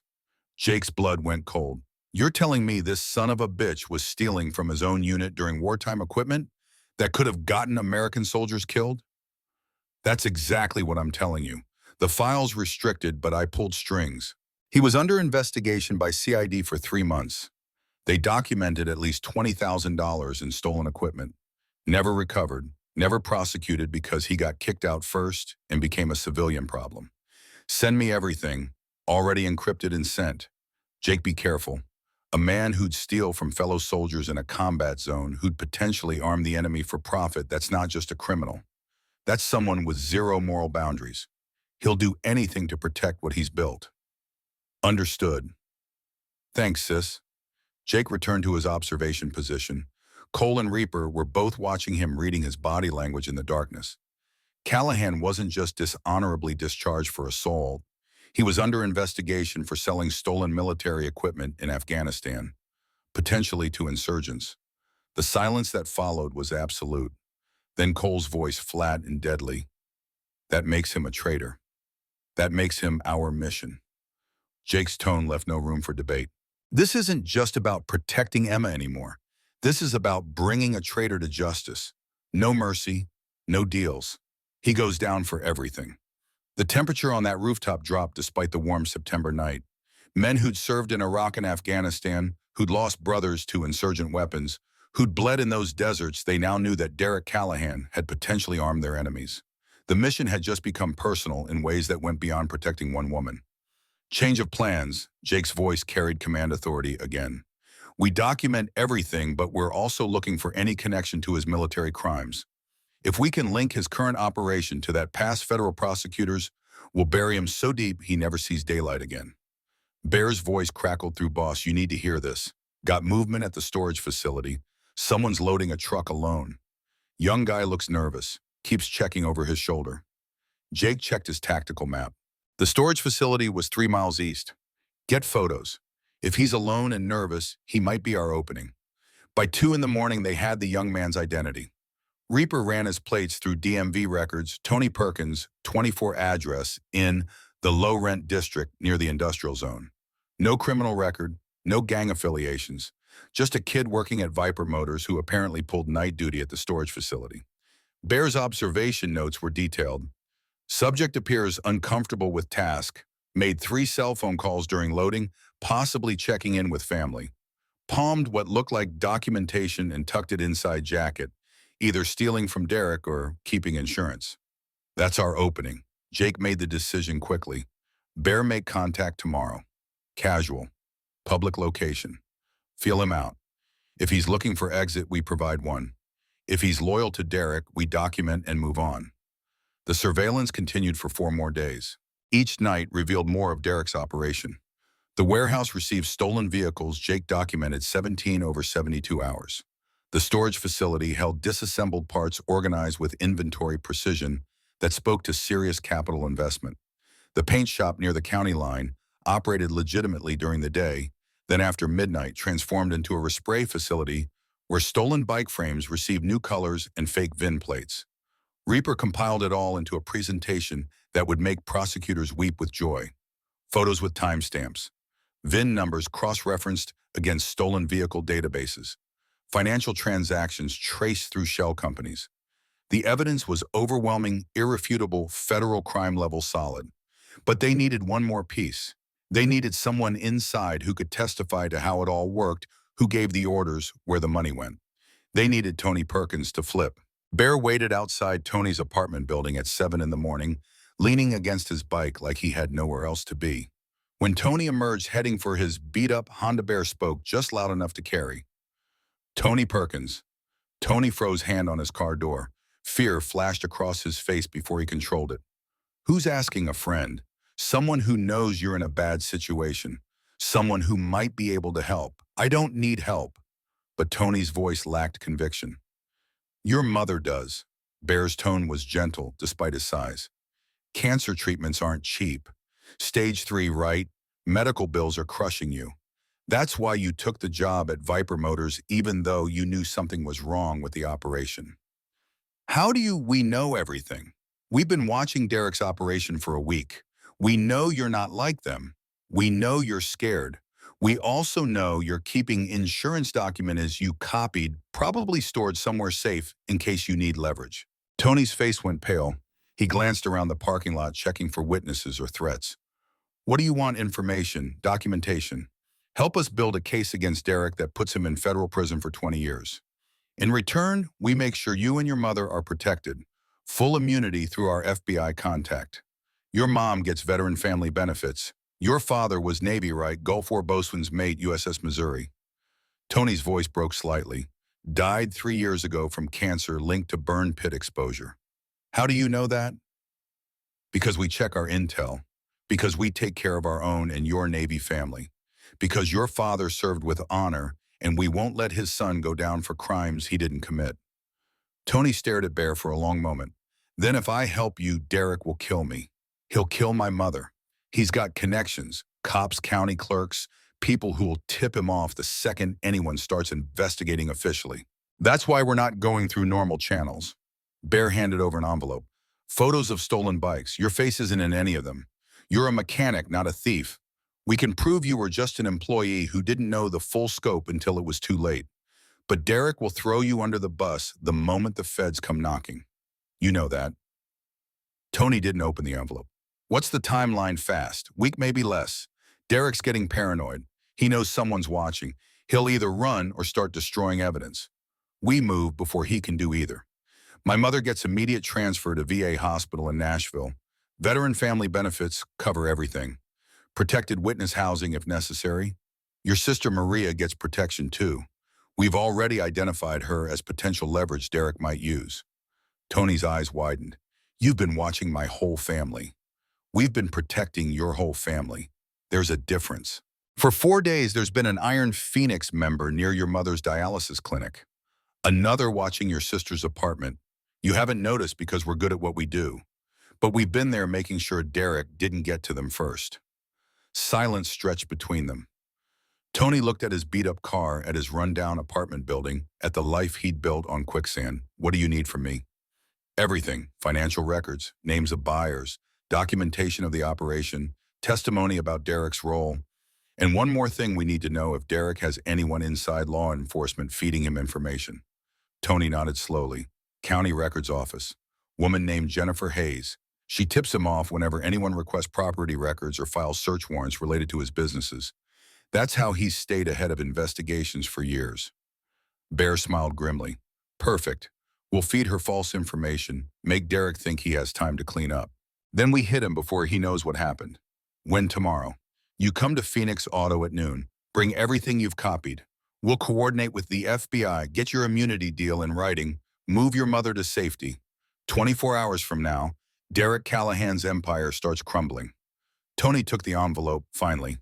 Jake's blood went cold. You're telling me this son of a bitch was stealing from his own unit during wartime equipment that could have gotten American soldiers killed? That's exactly what I'm telling you. The file's restricted, but I pulled strings. He was under investigation by CID for 3 months. They documented at least $20,000 in stolen equipment. Never recovered, never prosecuted because he got kicked out first and became a civilian problem. Send me everything, already encrypted and sent. Jake, be careful. A man who'd steal from fellow soldiers in a combat zone, who'd potentially arm the enemy for profit, that's not just a criminal. That's someone with zero moral boundaries. He'll do anything to protect what he's built. Understood. Thanks, sis. Jake returned to his observation position. Cole and Reaper were both watching him, reading his body language in the darkness. Callahan wasn't just dishonorably discharged for assault. He was under investigation for selling stolen military equipment in Afghanistan, potentially to insurgents. The silence that followed was absolute. Then Cole's voice, flat and deadly. That makes him a traitor. That makes him our mission. Jake's tone left no room for debate. This isn't just about protecting Emma anymore. This is about bringing a traitor to justice. No mercy, no deals. He goes down for everything. The temperature on that rooftop dropped despite the warm September night. Men who'd served in Iraq and Afghanistan, who'd lost brothers to insurgent weapons, who'd bled in those deserts, they now knew that Derek Callahan had potentially armed their enemies. The mission had just become personal in ways that went beyond protecting one woman. Change of plans. Jake's voice carried command authority again. We document everything, but we're also looking for any connection to his military crimes. If we can link his current operation to that past federal prosecutors, we'll bury him so deep he never sees daylight again. Bear's voice crackled through. Boss, you need to hear this. Got movement at the storage facility. Someone's loading a truck alone. Young guy looks nervous, keeps checking over his shoulder. Jake checked his tactical map. The storage facility was 3 miles east. Get photos. If he's alone and nervous, he might be our opening. By 2 in the morning, they had the young man's identity. Reaper ran his plates through DMV records. Tony Perkins, 24 address in the low-rent district near the industrial zone. No criminal record, no gang affiliations, just a kid working at Viper Motors who apparently pulled night duty at the storage facility. Bear's observation notes were detailed. Subject appears uncomfortable with task, made 3 cell phone calls during loading, possibly checking in with family. Palmed what looked like documentation and tucked it inside jacket, either stealing from Derek or keeping insurance. That's our opening. Jake made the decision quickly. Bear, make contact tomorrow. Casual. Public location. Feel him out. If he's looking for exit, we provide one. If he's loyal to Derek, we document and move on. The surveillance continued for 4 more days. Each night revealed more of Derek's operation. The warehouse received stolen vehicles. Jake documented 17 over 72 hours. The storage facility held disassembled parts organized with inventory precision that spoke to serious capital investment. The paint shop near the county line operated legitimately during the day. then after midnight transformed into a respray facility where stolen bike frames received new colors and fake VIN plates. Reaper compiled it all into a presentation that would make prosecutors weep with joy. Photos with timestamps, VIN numbers cross-referenced against stolen vehicle databases, financial transactions traced through shell companies. The evidence was overwhelming, irrefutable, federal crime level solid. But they needed one more piece. They needed someone inside who could testify to how it all worked, who gave the orders, where the money went. They needed Tony Perkins to flip. Bear waited outside Tony's apartment building at 7 in the morning, leaning against his bike like he had nowhere else to be. When Tony emerged heading for his beat-up Honda Bear spoke just loud enough to carry. Tony Perkins. Tony froze hand on his car door. Fear flashed across his face before he controlled it. Who's asking a friend? Someone who knows you're in a bad situation. Someone who might be able to help. I don't need help. But Tony's voice lacked conviction. Your mother does. Bear's tone was gentle, despite his size. Cancer treatments aren't cheap. Stage 3, right? Medical bills are crushing you. That's why you took the job at Viper Motors even though you knew something was wrong with the operation. How do we know everything? We've been watching Derek's operation for a week. We know you're not like them. We know you're scared. We also know you're keeping insurance documents you copied, probably stored somewhere safe in case you need leverage. Tony's face went pale. He glanced around the parking lot checking for witnesses or threats. What do you want? Information, documentation. Help us build a case against Derek that puts him in federal prison for 20 years. In return, we make sure you and your mother are protected. Full immunity through our FBI contact. Your mom gets veteran family benefits. Your father was Navy, right? Gulf War boatswain's mate, USS Missouri. Tony's voice broke slightly. Died 3 years ago from cancer linked to burn pit exposure. How do you know that? Because we check our intel. Because we take care of our own and your Navy family. Because your father served with honor, and we won't let his son go down for crimes he didn't commit. Tony stared at Bear for a long moment. Then if I help you, Derek will kill me. He'll kill my mother. He's got connections, cops, county clerks, people who will tip him off the second anyone starts investigating officially. That's why we're not going through normal channels. Bear handed over an envelope. Photos of stolen bikes. Your face isn't in any of them. You're a mechanic, not a thief. We can prove you were just an employee who didn't know the full scope until it was too late. But Derek will throw you under the bus the moment the feds come knocking. You know that. Tony didn't open the envelope. What's the timeline fast? Week, maybe less. Derek's getting paranoid. He knows someone's watching. He'll either run or start destroying evidence. We move before he can do either. My mother gets immediate transfer to VA hospital in Nashville. Veteran family benefits cover everything. Protected witness housing if necessary. Your sister Maria gets protection too. We've already identified her as potential leverage Derek might use. Tony's eyes widened. You've been watching my whole family. We've been protecting your whole family. There's a difference. For 4 days, there's been an Iron Phoenix member near your mother's dialysis clinic. Another watching your sister's apartment. You haven't noticed because we're good at what we do. But we've been there making sure Derek didn't get to them first. Silence stretched between them. Tony looked at his beat-up car, at his run-down apartment building, at the life he'd built on quicksand. What do you need from me? Everything. Financial records, names of buyers, documentation of the operation, testimony about Derek's role. And one more thing we need to know if Derek has anyone inside law enforcement feeding him information. Tony nodded slowly. County Records Office. Woman named Jennifer Hayes. She tips him off whenever anyone requests property records or files search warrants related to his businesses. That's how he's stayed ahead of investigations for years. Bear smiled grimly. Perfect. We'll feed her false information, make Derek think he has time to clean up. Then we hit him before he knows what happened. When tomorrow? You come to Phoenix Auto at noon. Bring everything you've copied. We'll coordinate with the FBI, get your immunity deal in writing, move your mother to safety. 24 hours from now, Derek Callahan's empire starts crumbling. Tony took the envelope, finally.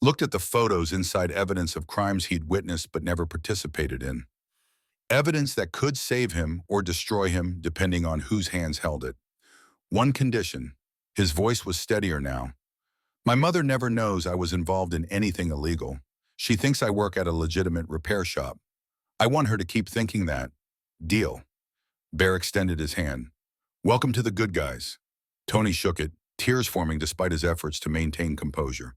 Looked at the photos inside evidence of crimes he'd witnessed but never participated in. Evidence that could save him or destroy him depending on whose hands held it. One condition. His voice was steadier now. My mother never knows I was involved in anything illegal. She thinks I work at a legitimate repair shop. I want her to keep thinking that. Deal. Bear extended his hand. Welcome to the good guys. Tony shook it, tears forming despite his efforts to maintain composure.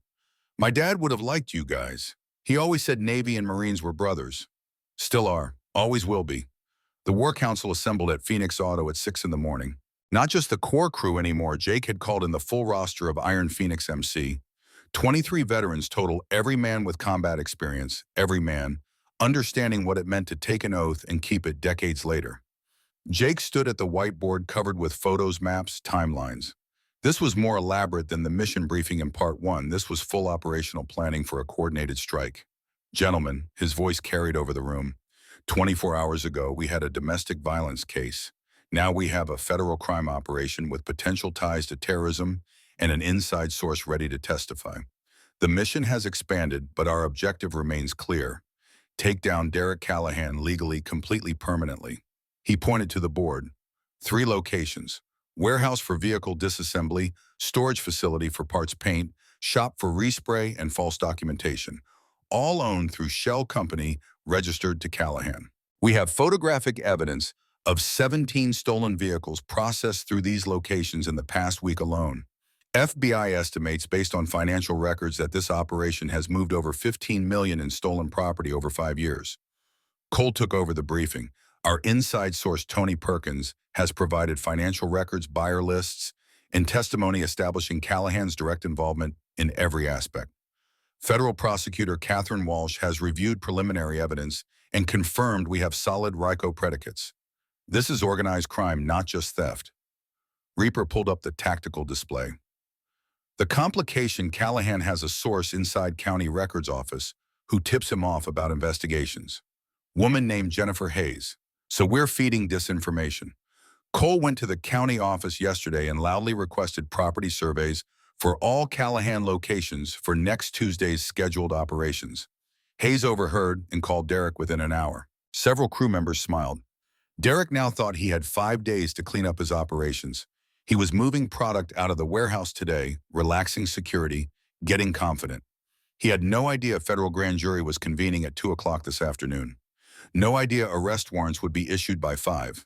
My dad would have liked you guys. He always said Navy and Marines were brothers. Still are. Always will be. The War Council assembled at Phoenix Auto at 6 in the morning. Not just the core crew anymore, Jake had called in the full roster of Iron Phoenix MC. 23 veterans total, every man with combat experience, every man, understanding what it meant to take an oath and keep it decades later. Jake stood at the whiteboard covered with photos, maps, timelines. This was more elaborate than the mission briefing in Part 1. This was full operational planning for a coordinated strike. Gentlemen, his voice carried over the room. 24 hours ago, we had a domestic violence case. Now we have a federal crime operation with potential ties to terrorism and an inside source ready to testify. The mission has expanded, but our objective remains clear. Take down Derek Callahan legally, completely, permanently. He pointed to the board. 3 locations: warehouse for vehicle disassembly, storage facility for parts paint, shop for respray and false documentation, all owned through Shell Company, registered to Callahan. We have photographic evidence of 17 stolen vehicles processed through these locations in the past week alone. FBI estimates, based on financial records, that this operation has moved over $15 million in stolen property over 5 years. Cole took over the briefing. Our inside source, Tony Perkins, has provided financial records, buyer lists, and testimony establishing Callahan's direct involvement in every aspect. Federal prosecutor Catherine Walsh has reviewed preliminary evidence and confirmed we have solid RICO predicates. This is organized crime, not just theft. Reaper pulled up the tactical display. The complication: Callahan has a source inside county records office who tips him off about investigations. Woman named Jennifer Hayes. So we're feeding disinformation. Cole went to the county office yesterday and loudly requested property surveys for all Callahan locations for next Tuesday's scheduled operations. Hayes overheard and called Derek within an hour. Several crew members smiled. Derek now thought he had 5 days to clean up his operations. He was moving product out of the warehouse today, relaxing security, getting confident. He had no idea a federal grand jury was convening at 2 o'clock this afternoon. No idea arrest warrants would be issued by 5.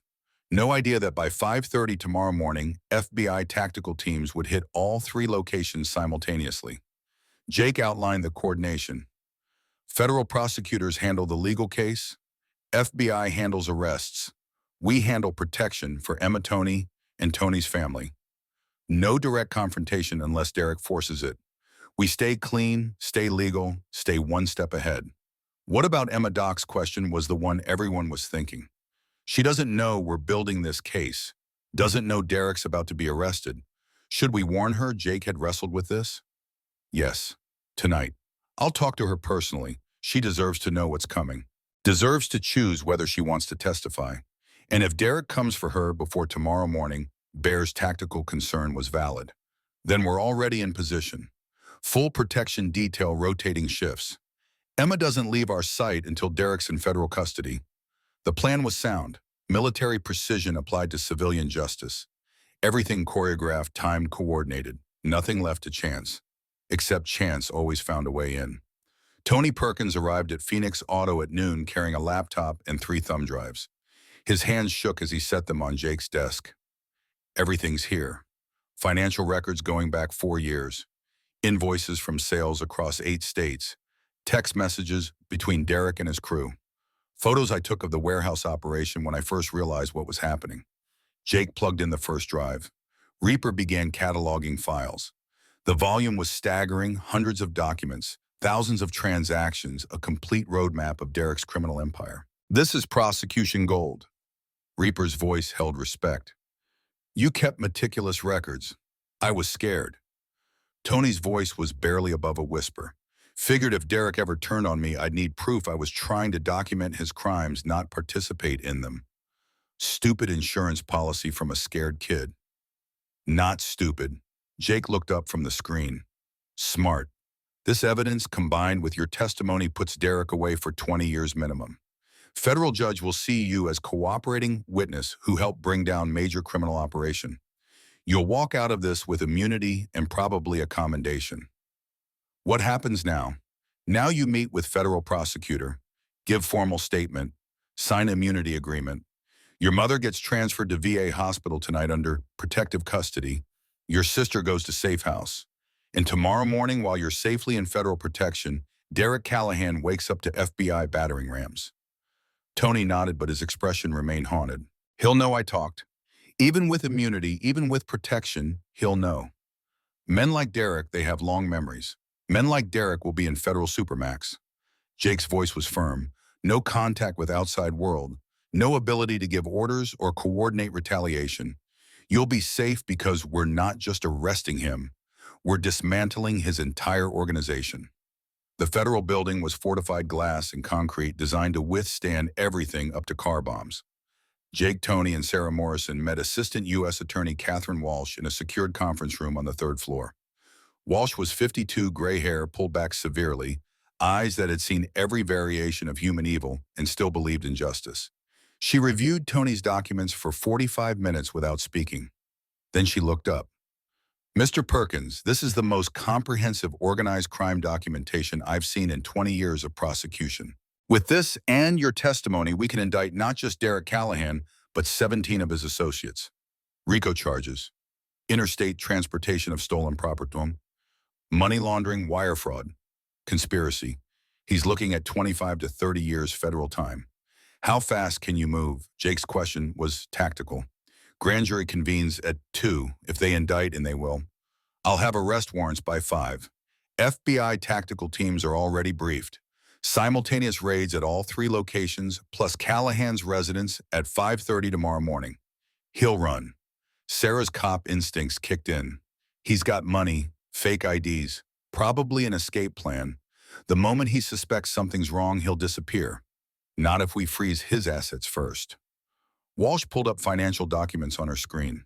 No idea that by 5:30 tomorrow morning, FBI tactical teams would hit all 3 locations simultaneously. Jake outlined the coordination. Federal prosecutors handle the legal case. FBI handles arrests. We handle protection for Emma, Tony, and Tony's family. No direct confrontation unless Derek forces it. We stay clean, stay legal, stay one step ahead. What about Emma? Doc's question was the one everyone was thinking. She doesn't know we're building this case. Doesn't know Derek's about to be arrested. Should we warn her? Jake had wrestled with this. Yes, tonight. I'll talk to her personally. She deserves to know what's coming. Deserves to choose whether she wants to testify. And if Derek comes for her before tomorrow morning, Bear's tactical concern was valid. Then we're already in position. Full protection detail, rotating shifts. Emma doesn't leave our sight until Derek's in federal custody. The plan was sound. Military precision applied to civilian justice. Everything choreographed, timed, coordinated. Nothing left to chance. Except chance always found a way in. Tony Perkins arrived at Phoenix Auto at noon carrying a laptop and 3 thumb drives. His hands shook as he set them on Jake's desk. Everything's here. Financial records going back 4 years. Invoices from sales across 8 states. Text messages between Derek and his crew. Photos I took of the warehouse operation when I first realized what was happening. Jake plugged in the first drive. Reaper began cataloging files. The volume was staggering, hundreds of documents, thousands of transactions, a complete roadmap of Derek's criminal empire. This is prosecution gold. Reaper's voice held respect. You kept meticulous records. I was scared. Tony's voice was barely above a whisper. Figured if Derek ever turned on me, I'd need proof I was trying to document his crimes, not participate in them. Stupid insurance policy from a scared kid. Not stupid. Jake looked up from the screen. Smart. This evidence, combined with your testimony, puts Derek away for 20 years minimum. Federal judge will see you as cooperating witness who helped bring down major criminal operation. You'll walk out of this with immunity and probably a commendation. What happens now? Now you meet with federal prosecutor, give formal statement, sign immunity agreement. Your mother gets transferred to VA hospital tonight under protective custody. Your sister goes to safe house. And tomorrow morning, while you're safely in federal protection, Derek Callahan wakes up to FBI battering rams. Tony nodded, but his expression remained haunted. He'll know I talked. Even with immunity, even with protection, he'll know. Men like Derek, they have long memories. Men like Derek will be in federal supermax. Jake's voice was firm. No contact with outside world. No ability to give orders or coordinate retaliation. You'll be safe because we're not just arresting him. We're dismantling his entire organization. The federal building was fortified glass and concrete designed to withstand everything up to car bombs. Jake, Tony, and Sarah Morrison met Assistant U.S. Attorney Catherine Walsh in a secured conference room on the third floor. Walsh was 52, gray hair pulled back severely, eyes that had seen every variation of human evil and still believed in justice. She reviewed Tony's documents for 45 minutes without speaking. Then she looked up. Mr. Perkins, this is the most comprehensive organized crime documentation I've seen in 20 years of prosecution. With this and your testimony, we can indict not just Derek Callahan, but 17 of his associates. RICO charges, interstate transportation of stolen property, money laundering, wire fraud, conspiracy. He's looking at 25 to 30 years federal time. How fast can you move? Jake's question was tactical. Grand jury convenes at 2, if they indict, and they will. I'll have arrest warrants by 5. FBI tactical teams are already briefed. Simultaneous raids at all 3 locations, plus Callahan's residence at 5:30 tomorrow morning. He'll run. Sarah's cop instincts kicked in. He's got money, fake IDs, probably an escape plan. The moment he suspects something's wrong, he'll disappear. Not if we freeze his assets first. Walsh pulled up financial documents on her screen.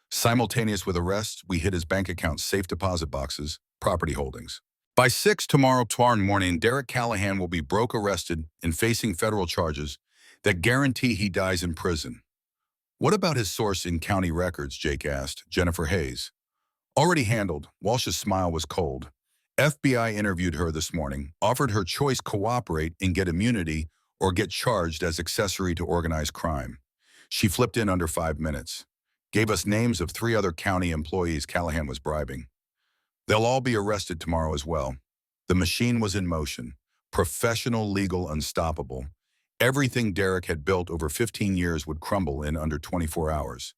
Simultaneous with arrests, we hit his bank account, safe deposit boxes, property holdings. By 6 tomorrow morning, Derek Callahan will be broke arrested and facing federal charges that guarantee he dies in prison. What about his source in county records, Jake asked, Jennifer Hayes. Already handled. Walsh's smile was cold. FBI interviewed her this morning, offered her choice: cooperate and get immunity or get charged as accessory to organized crime. She flipped in under 5 minutes. Gave us names of 3 other county employees Callahan was bribing. They'll all be arrested tomorrow as well. The machine was in motion. Professional, legal, unstoppable. Everything Derek had built over 15 years would crumble in under 24 hours.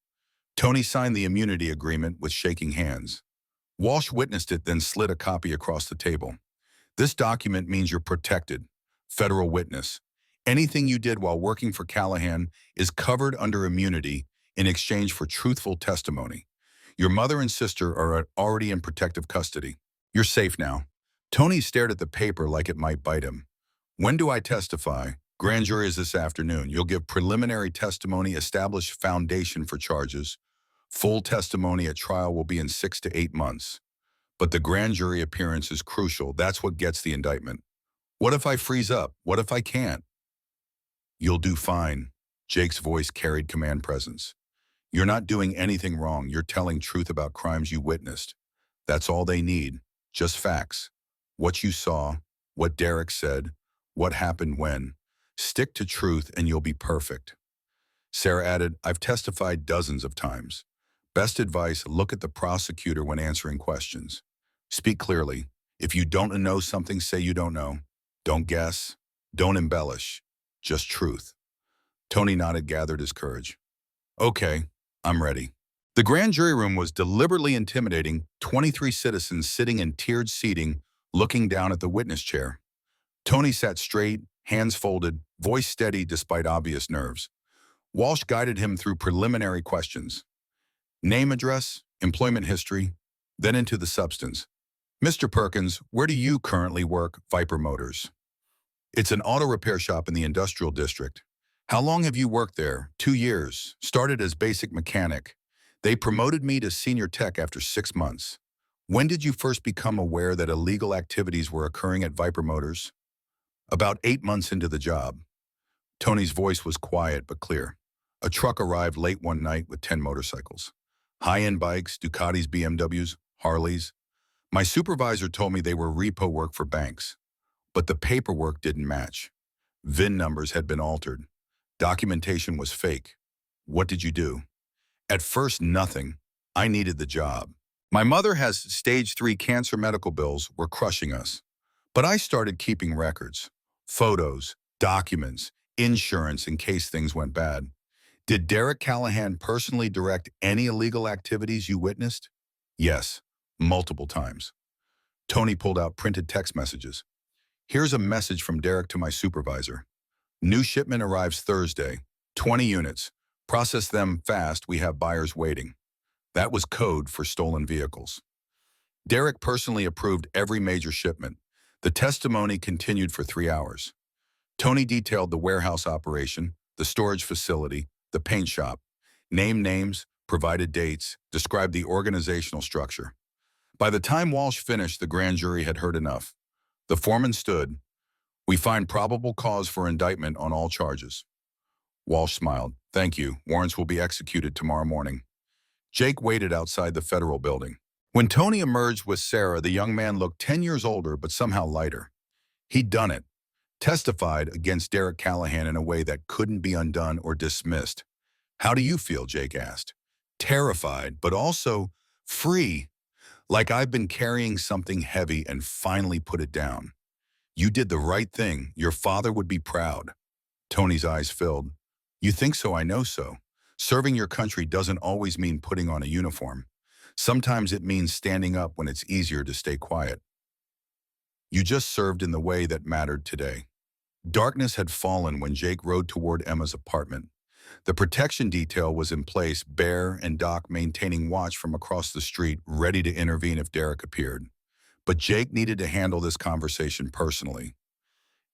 Tony signed the immunity agreement with shaking hands. Walsh witnessed it, then slid a copy across the table. This document means you're protected. Federal witness. Anything you did while working for Callahan is covered under immunity in exchange for truthful testimony. Your mother and sister are already in protective custody. You're safe now. Tony stared at the paper like it might bite him. When do I testify? Grand jury is this afternoon. You'll give preliminary testimony, establish foundation for charges. Full testimony at trial will be in 6 to 8 months. But the grand jury appearance is crucial. That's what gets the indictment. What if I freeze up? What if I can't? You'll do fine. Jake's voice carried command presence. You're not doing anything wrong. You're telling truth about crimes you witnessed. That's all they need. Just facts. What you saw, what Derek said, what happened when. Stick to truth and you'll be perfect. Sarah added, I've testified dozens of times. Best advice, look at the prosecutor when answering questions. Speak clearly. If you don't know something, say you don't know. Don't guess. Don't embellish. Just truth. Tony nodded, gathered his courage. Okay, I'm ready. The grand jury room was deliberately intimidating, 23 citizens sitting in tiered seating, looking down at the witness chair. Tony sat straight, hands folded, voice steady despite obvious nerves. Walsh guided him through preliminary questions. Name, address, employment history, then into the substance. Mr. Perkins, where do you currently work? Viper Motors. It's an auto repair shop in the industrial district. How long have you worked there? 2 years. Started as basic mechanic. They promoted me to senior tech after 6 months. When did you first become aware that illegal activities were occurring at Viper Motors? About 8 months into the job. Tony's voice was quiet but clear. A truck arrived late one night with 10 motorcycles. High-end bikes, Ducatis, BMWs, Harleys. My supervisor told me they were repo work for banks. But the paperwork didn't match. VIN numbers had been altered. Documentation was fake. What did you do? At first, nothing. I needed the job. My mother has stage 3 cancer. Medical bills were crushing us. But I started keeping records, photos, documents, insurance in case things went bad. Did Derek Callahan personally direct any illegal activities you witnessed? Yes, multiple times. Tony pulled out printed text messages. Here's a message from Derek to my supervisor. New shipment arrives Thursday. 20 units. Process them fast. We have buyers waiting. That was code for stolen vehicles. Derek personally approved every major shipment. The testimony continued for 3 hours. Tony detailed the warehouse operation, the storage facility, the paint shop, named names, provided dates, described the organizational structure. By the time Walsh finished, the grand jury had heard enough. The foreman stood. We find probable cause for indictment on all charges. Walsh smiled. Thank you. Warrants will be executed tomorrow morning. Jake waited outside the federal building. When Tony emerged with Sarah, the young man looked 10 years older but somehow lighter. He'd done it. Testified against Derek Callahan in a way that couldn't be undone or dismissed. How do you feel? Jake asked. Terrified, but also free. Like I've been carrying something heavy and finally put it down. You did the right thing. Your father would be proud. Tony's eyes filled. You think so? I know so. Serving your country doesn't always mean putting on a uniform. Sometimes it means standing up when it's easier to stay quiet. You just served in the way that mattered today. Darkness had fallen when Jake rode toward Emma's apartment. The protection detail was in place, Bear and Doc maintaining watch from across the street, ready to intervene if Derek appeared. But Jake needed to handle this conversation personally.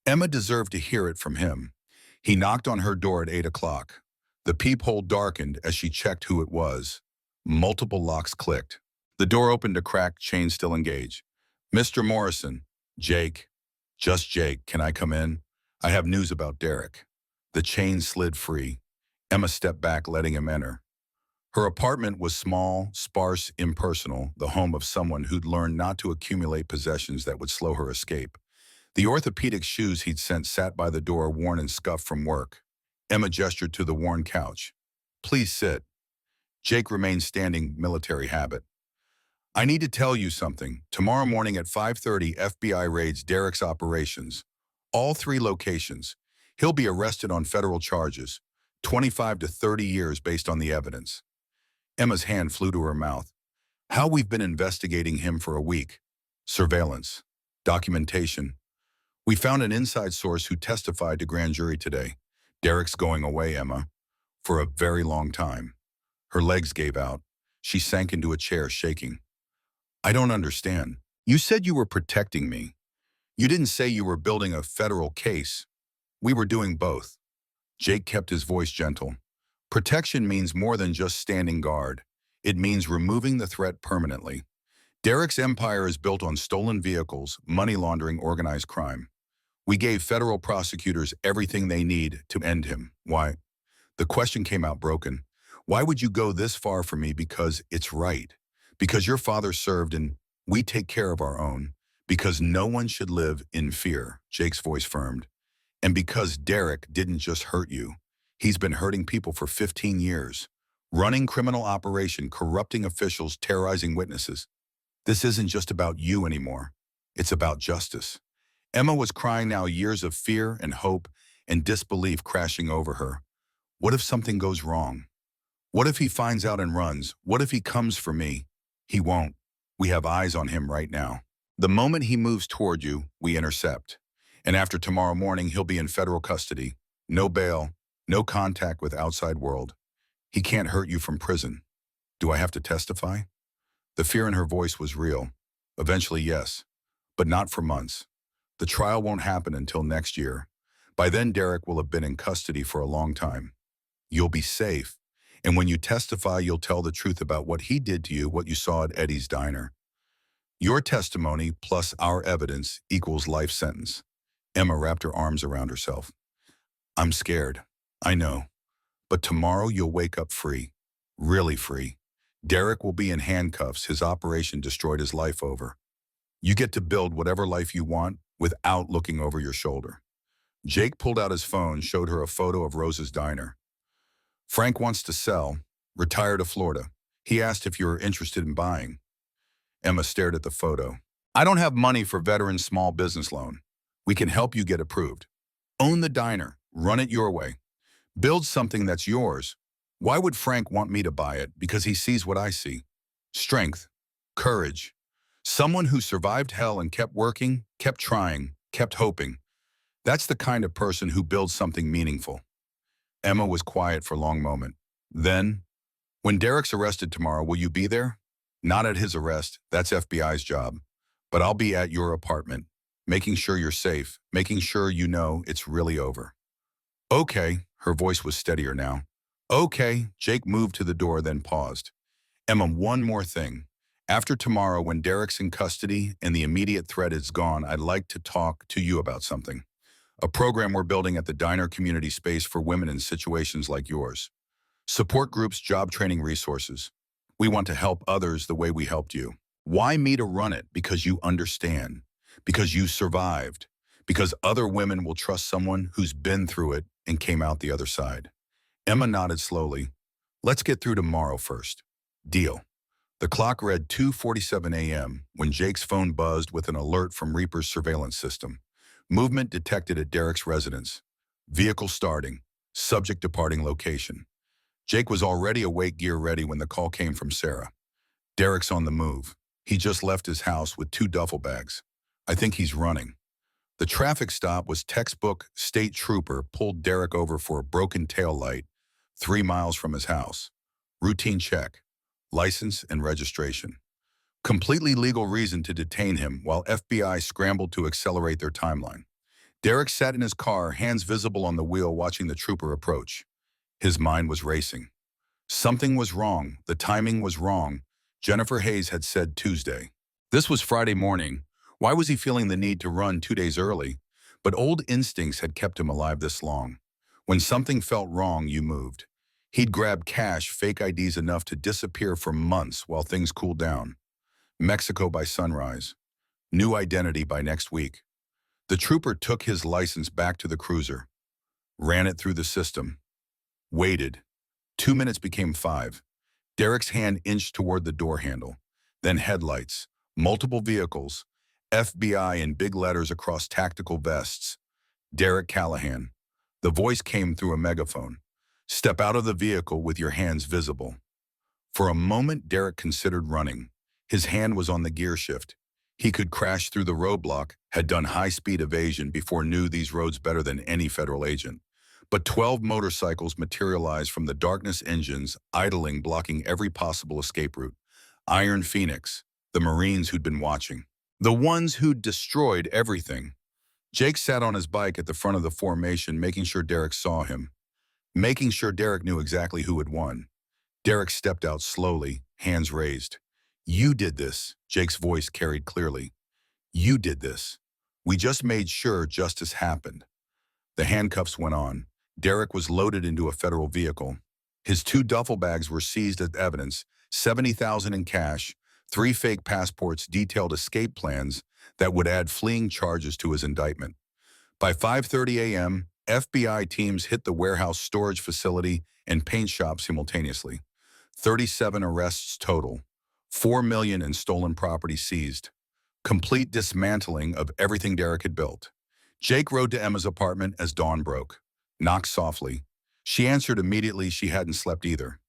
Emma deserved to hear it from him. He knocked on her door at 8 o'clock. The peephole darkened as she checked who it was. Multiple locks clicked. The door opened a crack, chain still engaged. Mr. Morrison. Jake. Just Jake. Can I come in? I have news about Derek. The chain slid free. Emma stepped back, letting him enter. Her apartment was small, sparse, impersonal, the home of someone who'd learned not to accumulate possessions that would slow her escape. The orthopedic shoes he'd sent sat by the door, worn and scuffed from work. Emma gestured to the worn couch. Please sit. Jake remained standing, military habit. I need to tell you something. Tomorrow morning at 5:30, FBI raids Derek's operations. All 3 locations. He'll be arrested on federal charges. 25 to 30 years based on the evidence. Emma's hand flew to her mouth. How? We've been investigating him for a week. Surveillance. Documentation. We found an inside source who testified to grand jury today. Derek's going away, Emma. For a very long time. Her legs gave out. She sank into a chair, shaking. I don't understand. You said you were protecting me. You didn't say you were building a federal case. We were doing both. Jake kept his voice gentle. Protection means more than just standing guard. It means removing the threat permanently. Derek's empire is built on stolen vehicles, money laundering, organized crime. We gave federal prosecutors everything they need to end him. Why? The question came out broken. Why would you go this far for me? Because it's right. Because your father served and we take care of our own. Because no one should live in fear, Jake's voice firmed. And because Derek didn't just hurt you. He's been hurting people for 15 years. Running criminal operation, corrupting officials, terrorizing witnesses. This isn't just about you anymore. It's about justice. Emma was crying now, years of fear and hope and disbelief crashing over her. What if something goes wrong? What if he finds out and runs? What if he comes for me? He won't. We have eyes on him right now. The moment he moves toward you, we intercept. And after tomorrow morning, he'll be in federal custody. No bail, no contact with outside world. He can't hurt you from prison. Do I have to testify? The fear in her voice was real. Eventually, yes, but not for months. The trial won't happen until next year. By then, Derek will have been in custody for a long time. You'll be safe. And when you testify, you'll tell the truth about what he did to you, what you saw at Eddie's diner. Your testimony plus our evidence equals life sentence. Emma wrapped her arms around herself. I'm scared. I know. But tomorrow you'll wake up free. Really free. Derek will be in handcuffs. His operation destroyed his life over. You get to build whatever life you want, without looking over your shoulder. Jake pulled out his phone, showed her a photo of Rose's diner. Frank wants to sell, retire to Florida. He asked if you were interested in buying. Emma stared at the photo. I don't have money for veteran small business loan. We can help you get approved. Own the diner, run it your way. Build something that's yours. Why would Frank want me to buy it? Because he sees what I see. Strength, courage. Someone who survived hell and kept working, kept trying, kept hoping. That's the kind of person who builds something meaningful. Emma was quiet for a long moment. Then, when Derek's arrested tomorrow, will you be there? Not at his arrest, that's FBI's job. But I'll be at your apartment, making sure you're safe, making sure you know it's really over. Okay, her voice was steadier now. Okay, Jake moved to the door, then paused. Emma, one more thing. After tomorrow, when Derek's in custody and the immediate threat is gone, I'd like to talk to you about something. A program we're building at the Diner Community Space for women in situations like yours. Support groups, job training resources. We want to help others the way we helped you. Why me to run it? Because you understand. Because you survived. Because other women will trust someone who's been through it and came out the other side. Emma nodded slowly. Let's get through tomorrow first. Deal. The clock read 2:47 a.m. when Jake's phone buzzed with an alert from Reaper's surveillance system. Movement detected at Derek's residence. Vehicle starting. Subject departing location. Jake was already awake, gear ready, when the call came from Sarah. Derek's on the move. He just left his house with 2 duffel bags. I think he's running. The traffic stop was textbook. State trooper pulled Derek over for a broken tail light 3 miles from his house. Routine check. License and registration. Completely legal reason to detain him while FBI scrambled to accelerate their timeline. Derek sat in his car, hands visible on the wheel, watching the trooper approach. His mind was racing. Something was wrong. The timing was wrong. Jennifer Hayes had said Tuesday. This was Friday morning. Why was he feeling the need to run 2 days early? But old instincts had kept him alive this long. When something felt wrong, you moved. He'd grabbed cash, fake IDs enough to disappear for months while things cooled down. Mexico by sunrise. New identity by next week. The trooper took his license back to the cruiser. Ran it through the system. Waited. 2 minutes became 5. Derek's hand inched toward the door handle. Then headlights. Multiple vehicles. FBI in big letters across tactical vests. Derek Callahan. The voice came through a megaphone. Step out of the vehicle with your hands visible. For a moment, Derek considered running. His hand was on the gear shift. He could crash through the roadblock, had done high-speed evasion before, knew these roads better than any federal agent. But 12 motorcycles materialized from the darkness, engines idling, blocking every possible escape route. Iron Phoenix, the Marines who'd been watching. The ones who'd destroyed everything. Jake sat on his bike at the front of the formation, making sure Derek saw him. Making sure Derek knew exactly who had won. Derek stepped out slowly, hands raised. You did this, Jake's voice carried clearly. You did this. We just made sure justice happened. The handcuffs went on. Derek was loaded into a federal vehicle. His 2 duffel bags were seized as evidence, $70,000 in cash, 3 fake passports, detailed escape plans that would add fleeing charges to his indictment. By 5:30 a.m., FBI teams hit the warehouse, storage facility, and paint shop simultaneously. 37 arrests total. $4 million in stolen property seized. Complete dismantling of everything Derek had built. Jake rode to Emma's apartment as dawn broke. Knocked softly. She answered immediately. She hadn't slept either.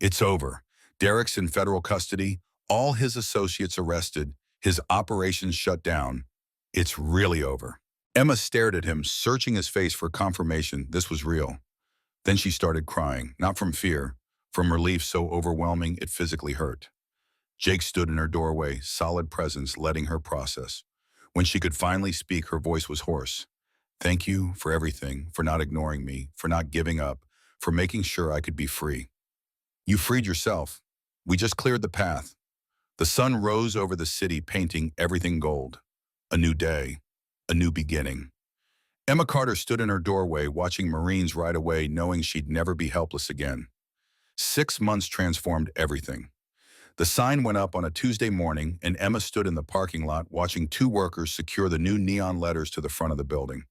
It's over. Derek's in federal custody. All his associates arrested. His operations shut down. It's really over. Emma stared at him, searching his face for confirmation this was real. Then she started crying, not from fear, from relief so overwhelming it physically hurt. Jake stood in her doorway, solid presence, letting her process. When she could finally speak, her voice was hoarse. Thank you for everything, for not ignoring me, for not giving up, for making sure I could be free. You freed yourself. We just cleared the path. The sun rose over the city, painting everything gold. A new day, a new beginning. Emma Carter stood in her doorway, watching Marines ride away, knowing she'd never be helpless again. 6 months transformed everything. The sign went up on a Tuesday morning, and Emma stood in the parking lot watching two workers secure the new neon letters to the front of the building.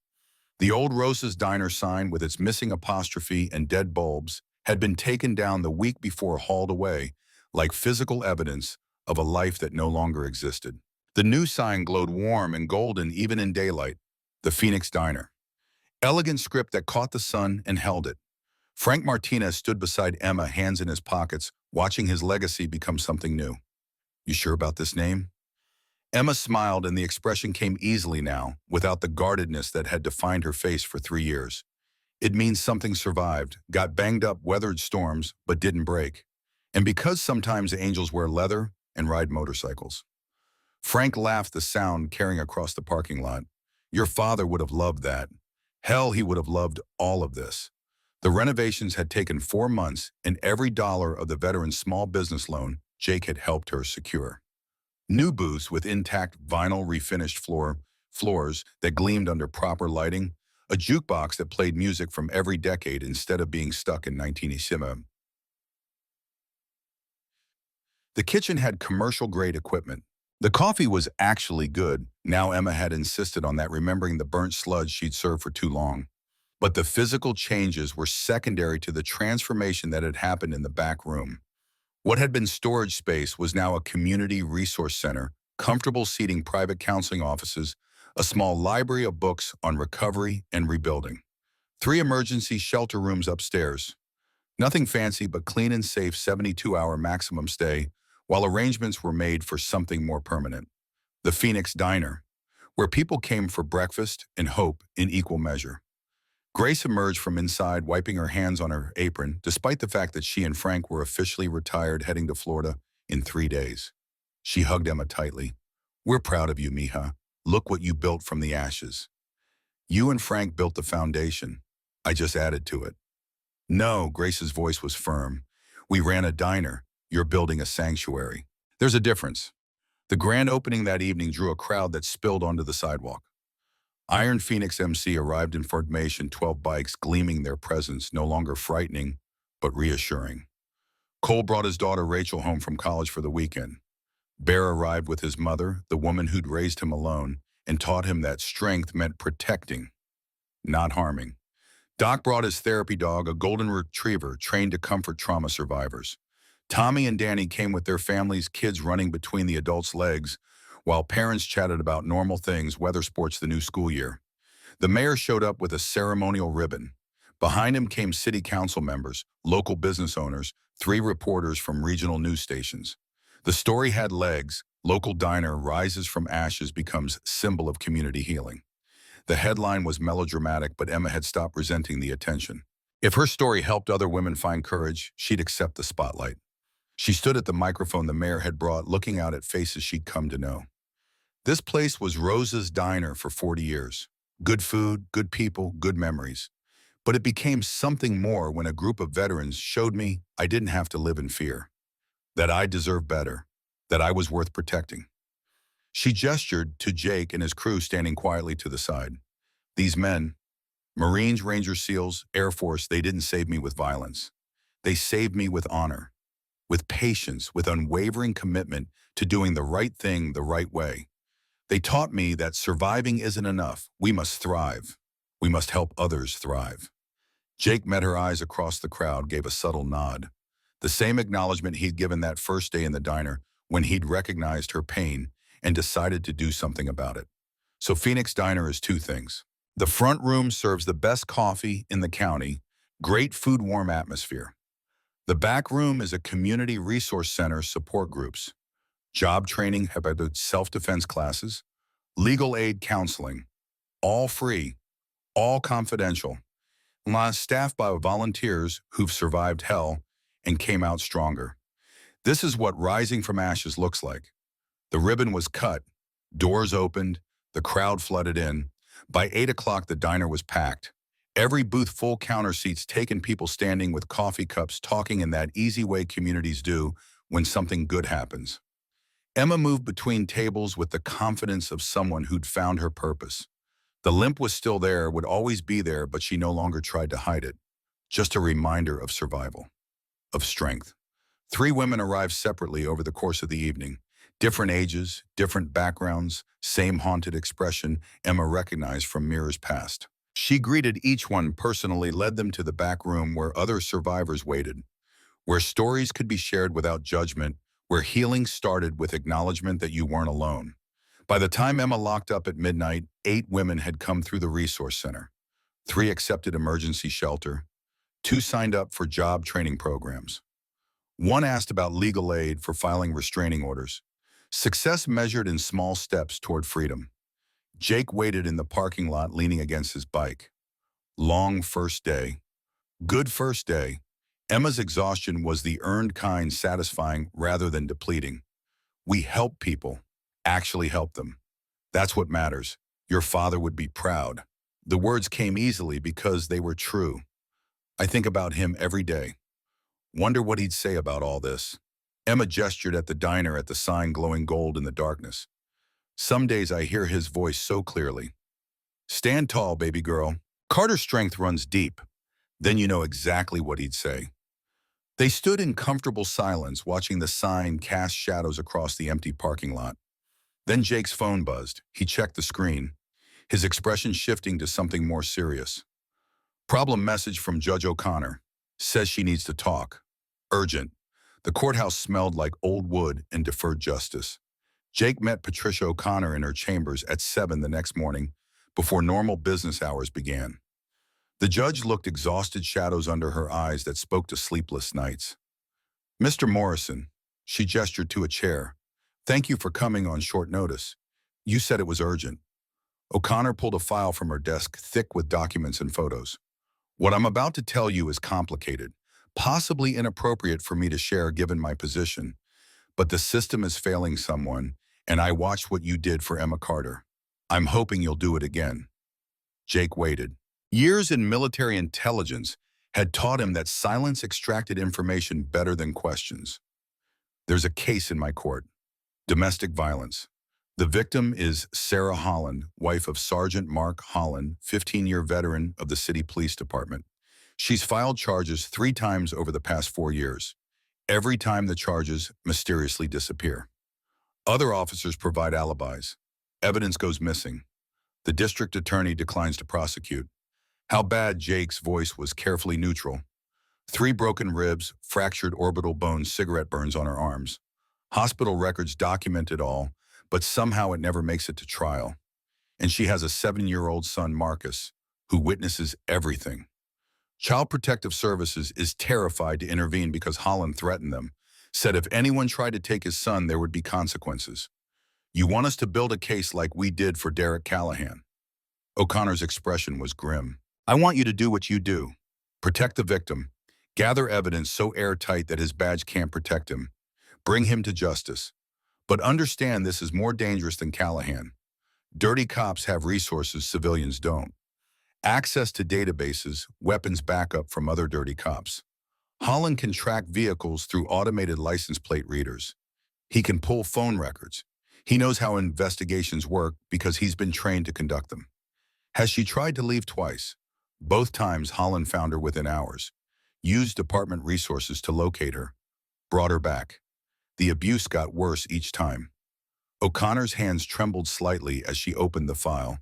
The old Rosa's Diner sign, with its missing apostrophe and dead bulbs, had been taken down the week before, hauled away, like physical evidence of a life that no longer existed. The new sign glowed warm and golden even in daylight. The Phoenix Diner. Elegant script that caught the sun and held it. Frank Martinez stood beside Emma, hands in his pockets, watching his legacy become something new. "You sure about this name?" Emma smiled, and the expression came easily now, without the guardedness that had defined her face for 3 years. "It means something survived, got banged up, weathered storms, but didn't break. And because sometimes angels wear leather and ride motorcycles." Frank laughed, the sound carrying across the parking lot. "Your father would have loved that. Hell, he would have loved all of this." The renovations had taken 4 months, and every dollar of the veteran's small business loan Jake had helped her secure. New booths with intact vinyl refinished floors that gleamed under proper lighting, a jukebox that played music from every decade instead of being stuck in 1987. The kitchen had commercial-grade equipment. The coffee was actually good. Now Emma had insisted on that, remembering the burnt sludge she'd served for too long. But the physical changes were secondary to the transformation that had happened in the back room. What had been storage space was now a community resource center, comfortable seating, private counseling offices, a small library of books on recovery and rebuilding. 3 emergency shelter rooms upstairs. Nothing fancy, but clean and safe, 72-hour maximum stay, while arrangements were made for something more permanent. The Phoenix Diner, where people came for breakfast and hope in equal measure. Grace emerged from inside, wiping her hands on her apron, despite the fact that she and Frank were officially retired, heading to Florida in 3 days. She hugged Emma tightly. "We're proud of you, mija. Look what you built from the ashes." "You and Frank built the foundation. I just added to it." "No," Grace's voice was firm. "We ran a diner. You're building a sanctuary. There's a difference." The grand opening that evening drew a crowd that spilled onto the sidewalk. Iron Phoenix MC arrived in formation, 12 bikes gleaming, their presence no longer frightening, but reassuring. Cole brought his daughter Rachel home from college for the weekend. Bear arrived with his mother, the woman who'd raised him alone, and taught him that strength meant protecting, not harming. Doc brought his therapy dog, a golden retriever trained to comfort trauma survivors. Tommy and Danny came with their families, kids running between the adults' legs, while parents chatted about normal things, weather, sports, the new school year. The mayor showed up with a ceremonial ribbon. Behind him came city council members, local business owners, 3 reporters from regional news stations. The story had legs. Local diner rises from ashes, becomes symbol of community healing. The headline was melodramatic, but Emma had stopped resenting the attention. If her story helped other women find courage, she'd accept the spotlight. She stood at the microphone the mayor had brought, looking out at faces she'd come to know. This place was Rosa's Diner for 40 years. Good food, good people, good memories. But it became something more when a group of veterans showed me I didn't have to live in fear, that I deserved better, that I was worth protecting. She gestured to Jake and his crew standing quietly to the side. These men, Marines, Ranger SEALs, Air Force, they didn't save me with violence. They saved me with honor, with patience, with unwavering commitment to doing the right thing the right way. They taught me that surviving isn't enough. We must thrive. We must help others thrive. Jake met her eyes across the crowd, gave a subtle nod. The same acknowledgement he'd given that first day in the diner when he'd recognized her pain and decided to do something about it. So Phoenix Diner is 2 things. The front room serves the best coffee in the county, great food, warm atmosphere. The back room is a community resource center, support groups, job training, self-defense classes, legal aid counseling, all free, all confidential, staffed by volunteers who've survived hell and came out stronger. This is what rising from ashes looks like. The ribbon was cut, doors opened, the crowd flooded in. By 8 o'clock, the diner was packed. Every booth full, counter seats taken, people standing with coffee cups, talking in that easy way communities do when something good happens. Emma moved between tables with the confidence of someone who'd found her purpose. The limp was still there, would always be there, but she no longer tried to hide it. Just a reminder of survival, of strength. Three women arrived separately over the course of the evening. Different ages, different backgrounds, same haunted expression Emma recognized from mirrors past. She greeted each one personally, led them to the back room where other survivors waited, where stories could be shared without judgment, where healing started with acknowledgement that you weren't alone. By the time Emma locked up at midnight, 8 women had come through the resource center. 3 accepted emergency shelter. 2 signed up for job training programs. 1 asked about legal aid for filing restraining orders. Success measured in small steps toward freedom. Jake waited in the parking lot leaning against his bike. Long first day. Good first day. Emma's exhaustion was the earned kind, satisfying rather than depleting. We help people, actually help them. That's what matters. Your father would be proud. The words came easily because they were true. I think about him every day. Wonder what he'd say about all this. Emma gestured at the diner at the sign glowing gold in the darkness. Some days I hear his voice so clearly. Stand tall, baby girl. Carter's strength runs deep. Then you know exactly what he'd say. They stood in comfortable silence, watching the sign cast shadows across the empty parking lot. Then Jake's phone buzzed. He checked the screen, his expression shifting to something more serious. Problem message from Judge O'Connor. Says she needs to talk. Urgent. The courthouse smelled like old wood and deferred justice. Jake met Patricia O'Connor in her chambers at 7 the next morning, before normal business hours began. The judge looked exhausted, shadows under her eyes that spoke to sleepless nights. Mr. Morrison, she gestured to a chair. Thank you for coming on short notice. You said it was urgent. O'Connor pulled a file from her desk, thick with documents and photos. What I'm about to tell you is complicated, possibly inappropriate for me to share given my position, but the system is failing someone, and I watched what you did for Emma Carter. I'm hoping you'll do it again. Jake waited. Years in military intelligence had taught him that silence extracted information better than questions. There's a case in my court. Domestic violence. The victim is Sarah Holland, wife of Sergeant Mark Holland, 15-year veteran of the city police department. She's filed charges 3 times over the past 4 years. Every time the charges mysteriously disappear. Other officers provide alibis. Evidence goes missing. The district attorney declines to prosecute. How bad? Jake's voice was carefully neutral. 3 broken ribs, fractured orbital bones, cigarette burns on her arms. Hospital records document it all, but somehow it never makes it to trial. And she has a 7-year-old son, Marcus, who witnesses everything. Child Protective Services is terrified to intervene because Holland threatened them, said if anyone tried to take his son, there would be consequences. You want us to build a case like we did for Derek Callahan? O'Connor's expression was grim. I want you to do what you do. Protect the victim. Gather evidence so airtight that his badge can't protect him. Bring him to justice. But understand this is more dangerous than Callahan. Dirty cops have resources civilians don't. Access to databases, weapons backup from other dirty cops. Holland can track vehicles through automated license plate readers. He can pull phone records. He knows how investigations work because he's been trained to conduct them. Has she tried to leave twice? Both times Holland found her within hours. Used department resources to locate her. Brought her back. The abuse got worse each time. O'Connor's hands trembled slightly as she opened the file.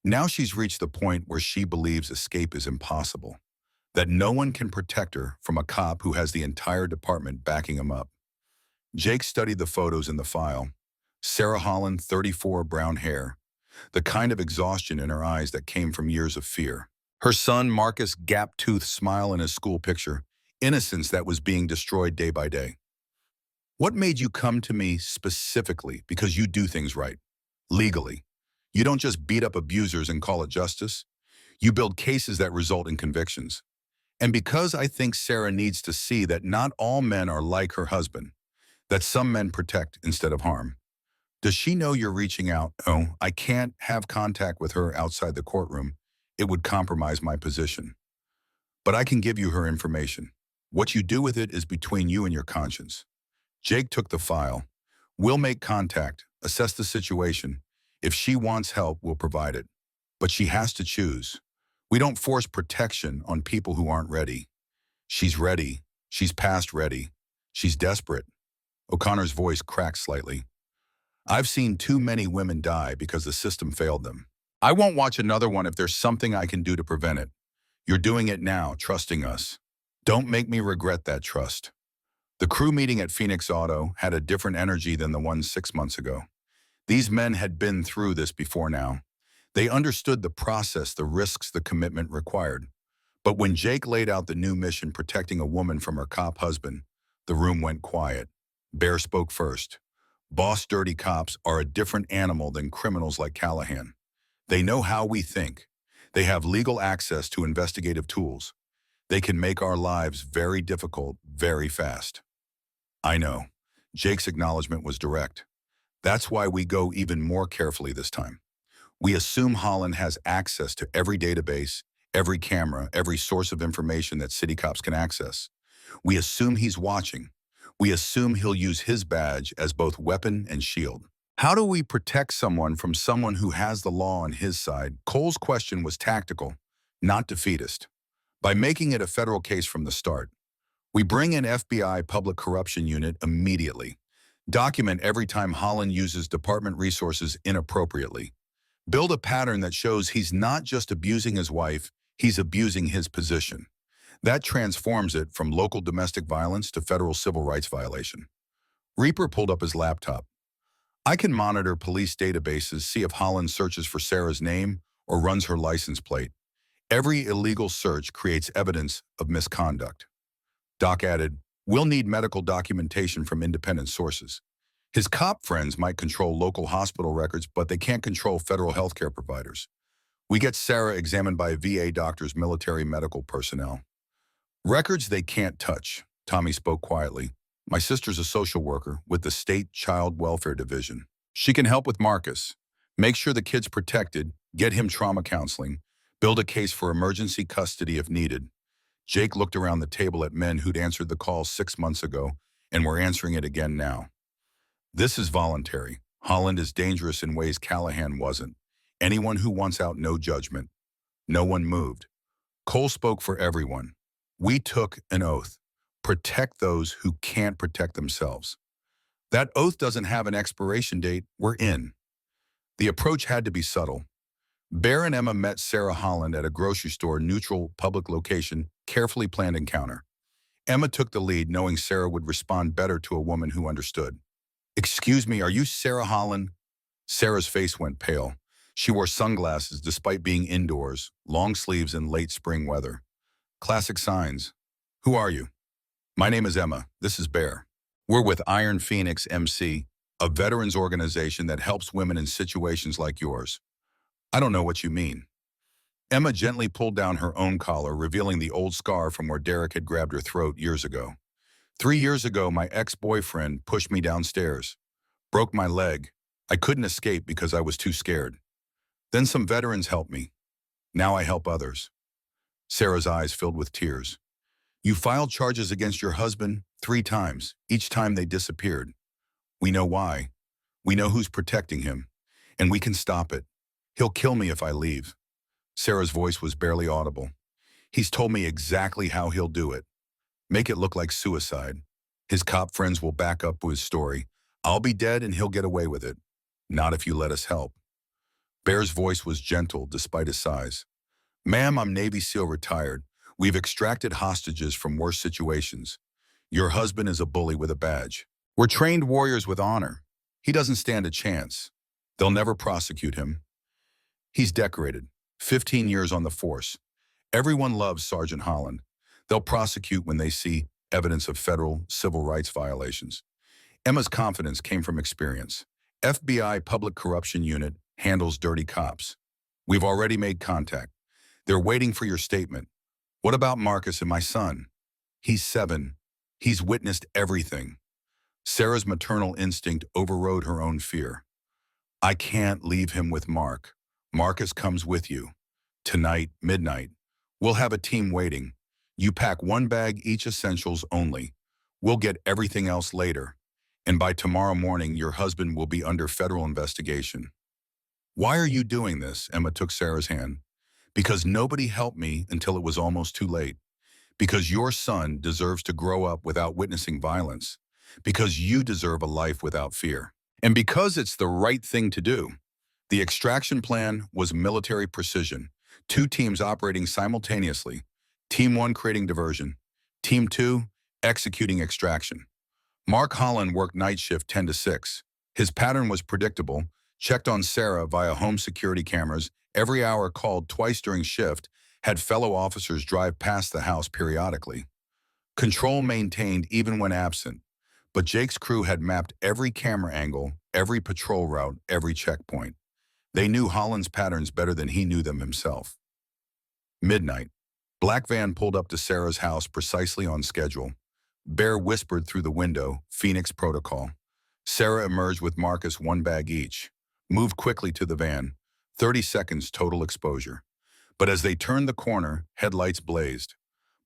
Now she's reached the point where she believes escape is impossible. That no one can protect her from a cop who has the entire department backing him up. Jake studied the photos in the file. Sarah Holland, 34, brown hair. The kind of exhaustion in her eyes that came from years of fear. Her son, Marcus, gap-toothed smile in his school picture. Innocence that was being destroyed day by day. What made you come to me specifically? Because you do things right. Legally. You don't just beat up abusers and call it justice. You build cases that result in convictions. And because I think Sarah needs to see that not all men are like her husband, that some men protect instead of harm. Does she know you're reaching out? Oh, I can't have contact with her outside the courtroom. It would compromise my position. But I can give you her information. What you do with it is between you and your conscience. Jake took the file. We'll make contact, assess the situation. If she wants help, we'll provide it. But she has to choose. We don't force protection on people who aren't ready. She's ready. She's past ready. She's desperate. O'Connor's voice cracked slightly. I've seen too many women die because the system failed them. I won't watch another one if there's something I can do to prevent it. You're doing it now, trusting us. Don't make me regret that trust. The crew meeting at Phoenix Auto had a different energy than the one 6 months ago. These men had been through this before now. They understood the process, the risks, the commitment required. But when Jake laid out the new mission protecting a woman from her cop husband, the room went quiet. Bear spoke first. Boss dirty cops are a different animal than criminals like Callahan. They know how we think. They have legal access to investigative tools. They can make our lives very difficult, very fast. I know. Jake's acknowledgement was direct. That's why we go even more carefully this time. We assume Holland has access to every database, every camera, every source of information that city cops can access. We assume he's watching. We assume he'll use his badge as both weapon and shield. How do we protect someone from someone who has the law on his side? Cole's question was tactical, not defeatist. By making it a federal case from the start, we bring in FBI Public Corruption Unit immediately. Document every time Holland uses department resources inappropriately. Build a pattern that shows he's not just abusing his wife, he's abusing his position. That transforms it from local domestic violence to federal civil rights violation. Reaper pulled up his laptop. I can monitor police databases, see if Holland searches for Sarah's name or runs her license plate. Every illegal search creates evidence of misconduct. Doc added, we'll need medical documentation from independent sources. His cop friends might control local hospital records, but they can't control federal healthcare providers. We get Sarah examined by VA doctors, military medical personnel. Records they can't touch, Tommy spoke quietly. My sister's a social worker with the State Child Welfare Division. She can help with Marcus. Make sure the kid's protected, get him trauma counseling, build a case for emergency custody if needed. Jake looked around the table at men who'd answered the call 6 months ago and were answering it again now. This is voluntary. Holland is dangerous in ways Callahan wasn't. Anyone who wants out, no judgment. No one moved. Cole spoke for everyone. We took an oath. Protect those who can't protect themselves. That oath doesn't have an expiration date. We're in. The approach had to be subtle. Bear and Emma met Sarah Holland at a grocery store, neutral, public location, carefully planned encounter. Emma took the lead, knowing Sarah would respond better to a woman who understood. Excuse me, are you Sarah Holland? Sarah's face went pale. She wore sunglasses despite being indoors, long sleeves in late spring weather. Classic signs. Who are you? My name is Emma. This is Bear. We're with Iron Phoenix MC, a veterans organization that helps women in situations like yours. I don't know what you mean. Emma gently pulled down her own collar, revealing the old scar from where Derek had grabbed her throat years ago. 3 years ago, my ex-boyfriend pushed me downstairs, broke my leg. I couldn't escape because I was too scared. Then some veterans helped me. Now I help others. Sarah's eyes filled with tears. You filed charges against your husband 3 times, each time they disappeared. We know why. We know who's protecting him, and we can stop it. He'll kill me if I leave. Sarah's voice was barely audible. He's told me exactly how he'll do it. Make it look like suicide. His cop friends will back up his story. I'll be dead and he'll get away with it. Not if you let us help. Bear's voice was gentle despite his size. Ma'am, I'm Navy SEAL retired. We've extracted hostages from worse situations. Your husband is a bully with a badge. We're trained warriors with honor. He doesn't stand a chance. They'll never prosecute him. He's decorated. 15 years on the force. Everyone loves Sergeant Holland. They'll prosecute when they see evidence of federal civil rights violations. Emma's confidence came from experience. FBI Public Corruption Unit handles dirty cops. We've already made contact. They're waiting for your statement. What about Marcus and my son? He's 7. He's witnessed everything. Sarah's maternal instinct overrode her own fear. I can't leave him with Mark. Marcus comes with you. Tonight, midnight. We'll have a team waiting. You pack 1 bag each, essentials only. We'll get everything else later. And by tomorrow morning, your husband will be under federal investigation. Why are you doing this? Emma took Sarah's hand. Because nobody helped me until it was almost too late. Because your son deserves to grow up without witnessing violence. Because you deserve a life without fear. And because it's the right thing to do. The extraction plan was military precision. Two teams operating simultaneously. Team 1 creating diversion. Team 2 executing extraction. Mark Holland worked night shift 10 to 6. His pattern was predictable, checked on Sarah via home security cameras, every hour called twice during shift, had fellow officers drive past the house periodically. Control maintained even when absent, but Jake's crew had mapped every camera angle, every patrol route, every checkpoint. They knew Holland's patterns better than he knew them himself. Midnight. Black van pulled up to Sarah's house precisely on schedule. Bear whispered through the window, Phoenix protocol. Sarah emerged with Marcus one bag each. Moved quickly to the van. 30 seconds total exposure. But as they turned the corner, headlights blazed.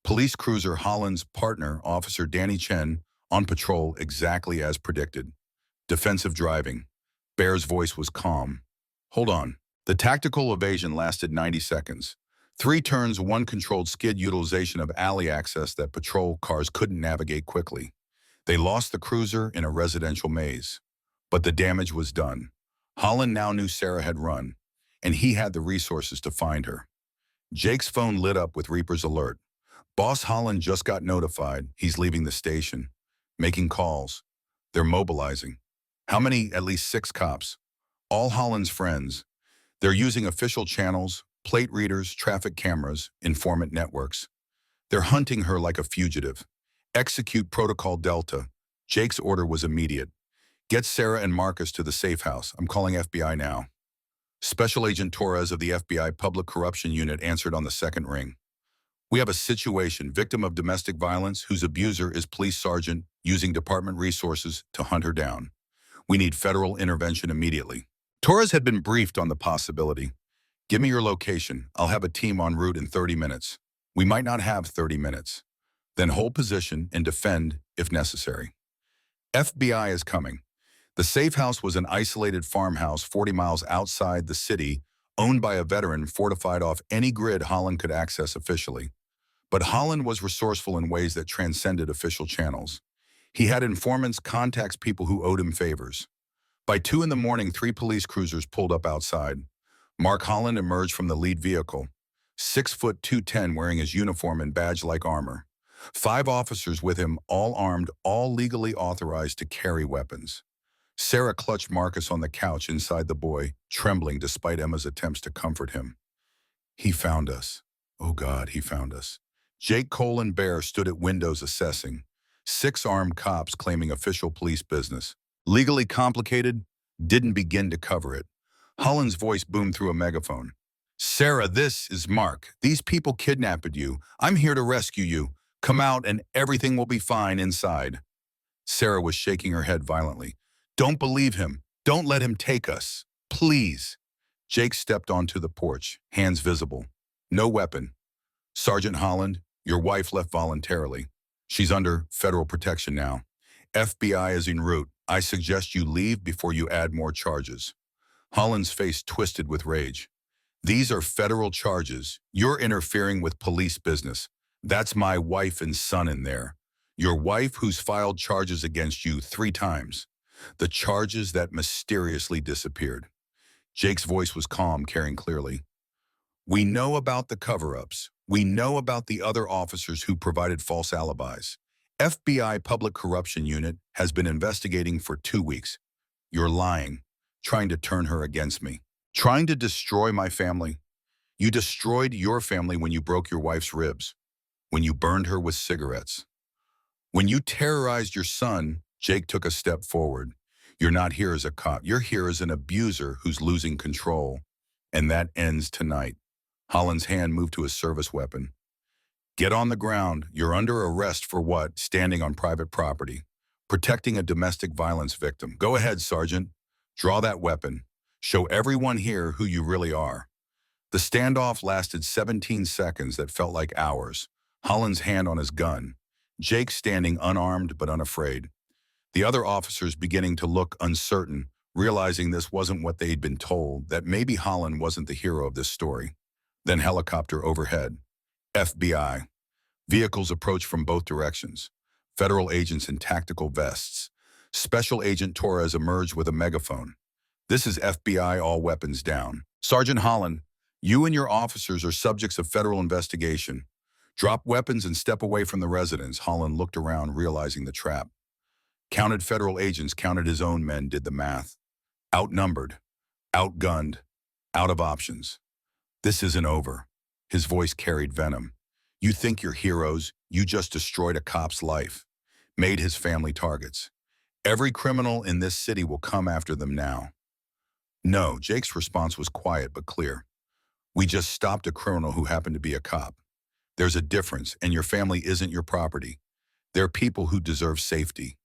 Police cruiser Holland's partner, Officer Danny Chen, on patrol exactly as predicted. Defensive driving. Bear's voice was calm. Hold on. The tactical evasion lasted 90 seconds. 3 turns, 1 controlled skid, utilization of alley access that patrol cars couldn't navigate quickly. They lost the cruiser in a residential maze. But the damage was done. Holland now knew Sarah had run, and he had the resources to find her. Jake's phone lit up with Reaper's alert. Boss Holland just got notified. He's leaving the station. Making calls. They're mobilizing. How many? At least 6 cops. All Holland's friends. They're using official channels, plate readers, traffic cameras, informant networks. They're hunting her like a fugitive. Execute Protocol Delta. Jake's order was immediate. Get Sarah and Marcus to the safe house. I'm calling FBI now. Special Agent Torres of the FBI Public Corruption Unit answered on the second ring. We have a situation, victim of domestic violence whose abuser is police sergeant using department resources to hunt her down. We need federal intervention immediately. Torres had been briefed on the possibility. Give me your location. I'll have a team en route in 30 minutes. We might not have 30 minutes. Then hold position and defend if necessary. FBI is coming. The safe house was an isolated farmhouse 40 miles outside the city, owned by a veteran fortified off any grid Holland could access officially. But Holland was resourceful in ways that transcended official channels. He had informants, contacts, people who owed him favors. By 2 in the morning, 3 police cruisers pulled up outside. Mark Holland emerged from the lead vehicle, 6 foot 210, wearing his uniform and badge-like armor. 5 officers with him, all armed, all legally authorized to carry weapons. Sarah clutched Marcus on the couch inside the boy, trembling despite Emma's attempts to comfort him. He found us. Oh God, he found us. Jake, Cole, and Bear stood at windows assessing. 6 armed cops claiming official police business. Legally complicated, didn't begin to cover it. Holland's voice boomed through a megaphone. Sarah, this is Mark. These people kidnapped you. I'm here to rescue you. Come out and everything will be fine inside. Sarah was shaking her head violently. Don't believe him. Don't let him take us. Please. Jake stepped onto the porch, hands visible. No weapon. Sergeant Holland, your wife left voluntarily. She's under federal protection now. FBI is en route. I suggest you leave before you add more charges. Holland's face twisted with rage. These are federal charges. You're interfering with police business. That's my wife and son in there. Your wife who's filed charges against you 3 times. The charges that mysteriously disappeared. Jake's voice was calm, carrying clearly. We know about the cover-ups. We know about the other officers who provided false alibis. FBI Public Corruption Unit has been investigating for 2 weeks. You're lying, trying to turn her against me, trying to destroy my family. You destroyed your family when you broke your wife's ribs, when you burned her with cigarettes. When you terrorized your son, Jake took a step forward. You're not here as a cop. You're here as an abuser who's losing control. And that ends tonight. Holland's hand moved to his service weapon. Get on the ground. You're under arrest for what? Standing on private property. Protecting a domestic violence victim. Go ahead, Sergeant. Draw that weapon. Show everyone here who you really are. The standoff lasted 17 seconds that felt like hours. Holland's hand on his gun. Jake standing unarmed but unafraid. The other officers beginning to look uncertain, realizing this wasn't what they'd been told, that maybe Holland wasn't the hero of this story. Then helicopter overhead. FBI. Vehicles approached from both directions. Federal agents in tactical vests. Special Agent Torres emerged with a megaphone. "This is FBI, all weapons down. Sergeant Holland, you and your officers are subjects of federal investigation. Drop weapons and step away from the residence." Holland looked around, realizing the trap. Counted federal agents, counted his own men, did the math. Outnumbered, outgunned, out of options. "This isn't over." His voice carried venom. "You think you're heroes, you just destroyed a cop's life. Made his family targets. Every criminal in this city will come after them now." No, Jake's response was quiet but clear. "We just stopped a criminal who happened to be a cop. There's a difference, and your family isn't your property. They're people who deserve safety."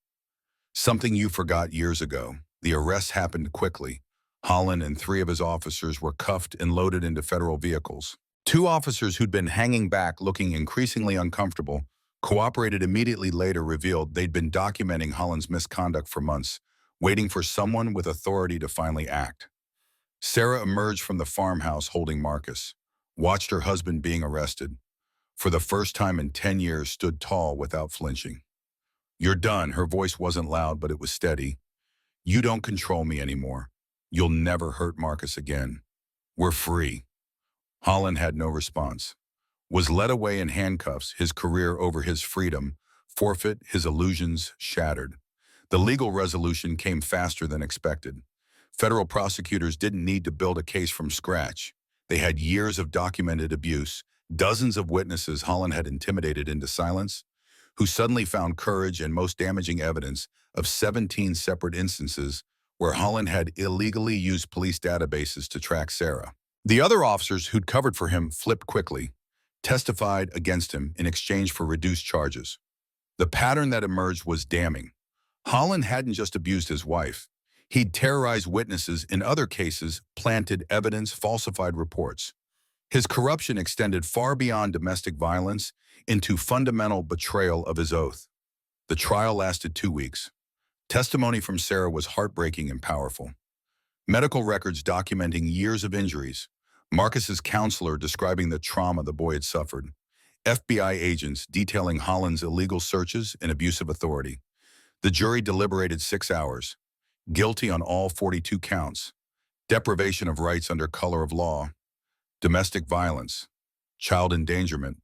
Something you forgot years ago. The arrest happened quickly. Holland and 3 of his officers were cuffed and loaded into federal vehicles. 2 officers who'd been hanging back, looking increasingly uncomfortable, cooperated immediately. Later revealed they'd been documenting Holland's misconduct for months, waiting for someone with authority to finally act. Sarah emerged from the farmhouse holding Marcus, watched her husband being arrested. For the first time in 10 years, stood tall without flinching. "You're done." Her voice wasn't loud, but it was steady. "You don't control me anymore. You'll never hurt Marcus again. We're free." Holland had no response. Was led away in handcuffs, his career over his freedom, forfeit, his illusions shattered. The legal resolution came faster than expected. Federal prosecutors didn't need to build a case from scratch. They had years of documented abuse, dozens of witnesses Holland had intimidated into silence, who suddenly found courage, and most damaging evidence of 17 separate instances where Holland had illegally used police databases to track Sarah. The other officers who'd covered for him flipped quickly, testified against him in exchange for reduced charges. The pattern that emerged was damning. Holland hadn't just abused his wife. He'd terrorized witnesses in other cases, planted evidence, falsified reports. His corruption extended far beyond domestic violence into fundamental betrayal of his oath. The trial lasted 2 weeks. Testimony from Sarah was heartbreaking and powerful. Medical records documenting years of injuries. Marcus's counselor describing the trauma the boy had suffered. FBI agents detailing Holland's illegal searches and abuse of authority. The jury deliberated 6 hours. Guilty on all 42 counts. Deprivation of rights under color of law. Domestic violence. Child endangerment.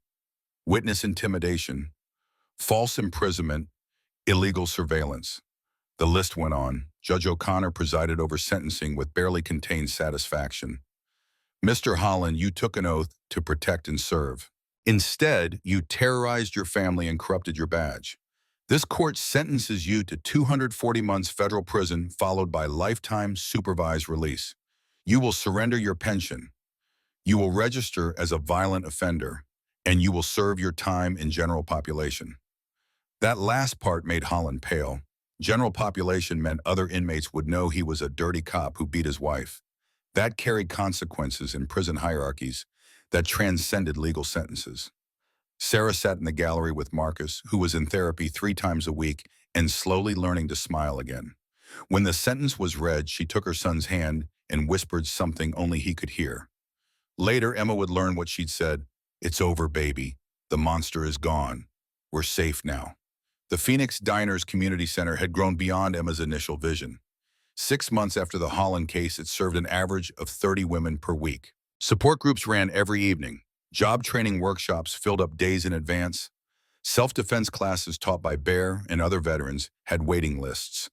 Witness intimidation. False imprisonment. Illegal surveillance. The list went on. Judge O'Connor presided over sentencing with barely contained satisfaction. "Mr. Holland, you took an oath to protect and serve. Instead, you terrorized your family and corrupted your badge. This court sentences you to 240 months federal prison, followed by lifetime supervised release. You will surrender your pension. You will register as a violent offender, and you will serve your time in general population." That last part made Holland pale. General population meant other inmates would know he was a dirty cop who beat his wife. That carried consequences in prison hierarchies that transcended legal sentences. Sarah sat in the gallery with Marcus, who was in therapy 3 times a week and slowly learning to smile again. When the sentence was read, she took her son's hand and whispered something only he could hear. Later, Emma would learn what she'd said. "It's over, baby. The monster is gone. We're safe now." The Phoenix Diners Community Center had grown beyond Emma's initial vision. 6 months after the Holland case, it served an average of 30 women per week. Support groups ran every evening. Job training workshops filled up days in advance. Self-defense classes taught by Bear and other veterans had waiting lists.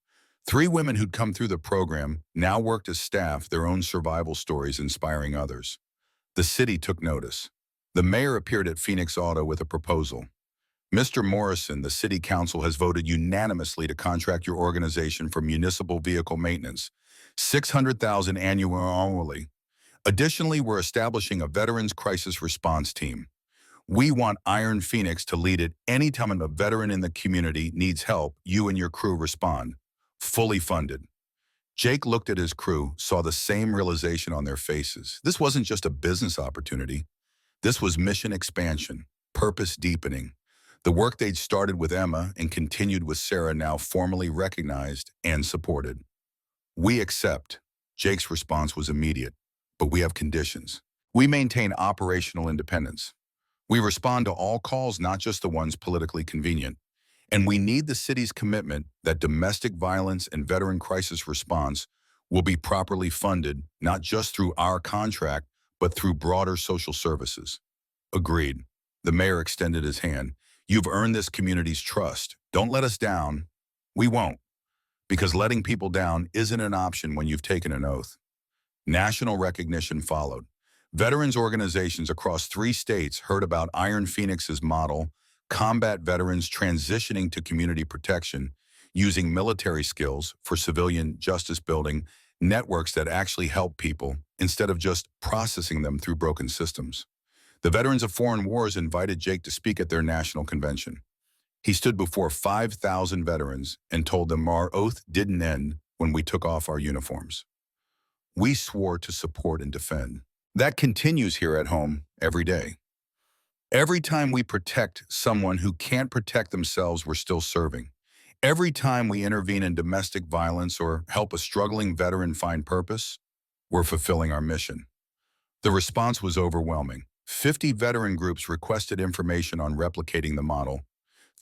3 women who'd come through the program now worked as staff, their own survival stories inspiring others. The city took notice. The mayor appeared at Phoenix Auto with a proposal. "Mr. Morrison, the city council has voted unanimously to contract your organization for municipal vehicle maintenance, $600,000 annually. Additionally, we're establishing a Veterans Crisis Response Team. We want Iron Phoenix to lead it. Anytime a veteran in the community needs help, you and your crew respond. Fully funded." Jake looked at his crew, saw the same realization on their faces. This wasn't just a business opportunity. This was mission expansion, purpose deepening. The work they'd started with Emma and continued with Sarah now formally recognized and supported. "We accept." Jake's response was immediate. "But we have conditions. We maintain operational independence. We respond to all calls, not just the ones politically convenient. And we need the city's commitment that domestic violence and veteran crisis response will be properly funded, not just through our contract, but through broader social services. Agreed. The mayor extended his hand. You've earned this community's trust. Don't let us down. We won't, because letting people down isn't an option when you've taken an oath. National recognition followed. Veterans organizations across 3 states heard about Iron Phoenix's model, combat veterans transitioning to community protection, using military skills for civilian justice building, networks that actually help people instead of just processing them through broken systems. The Veterans of Foreign Wars invited Jake to speak at their national convention. He stood before 5,000 veterans and told them our oath didn't end when we took off our uniforms. We swore to support and defend. That continues here at home every day. Every time we protect someone who can't protect themselves, we're still serving. Every time we intervene in domestic violence or help a struggling veteran find purpose, we're fulfilling our mission. The response was overwhelming. 50 veteran groups requested information on replicating the model.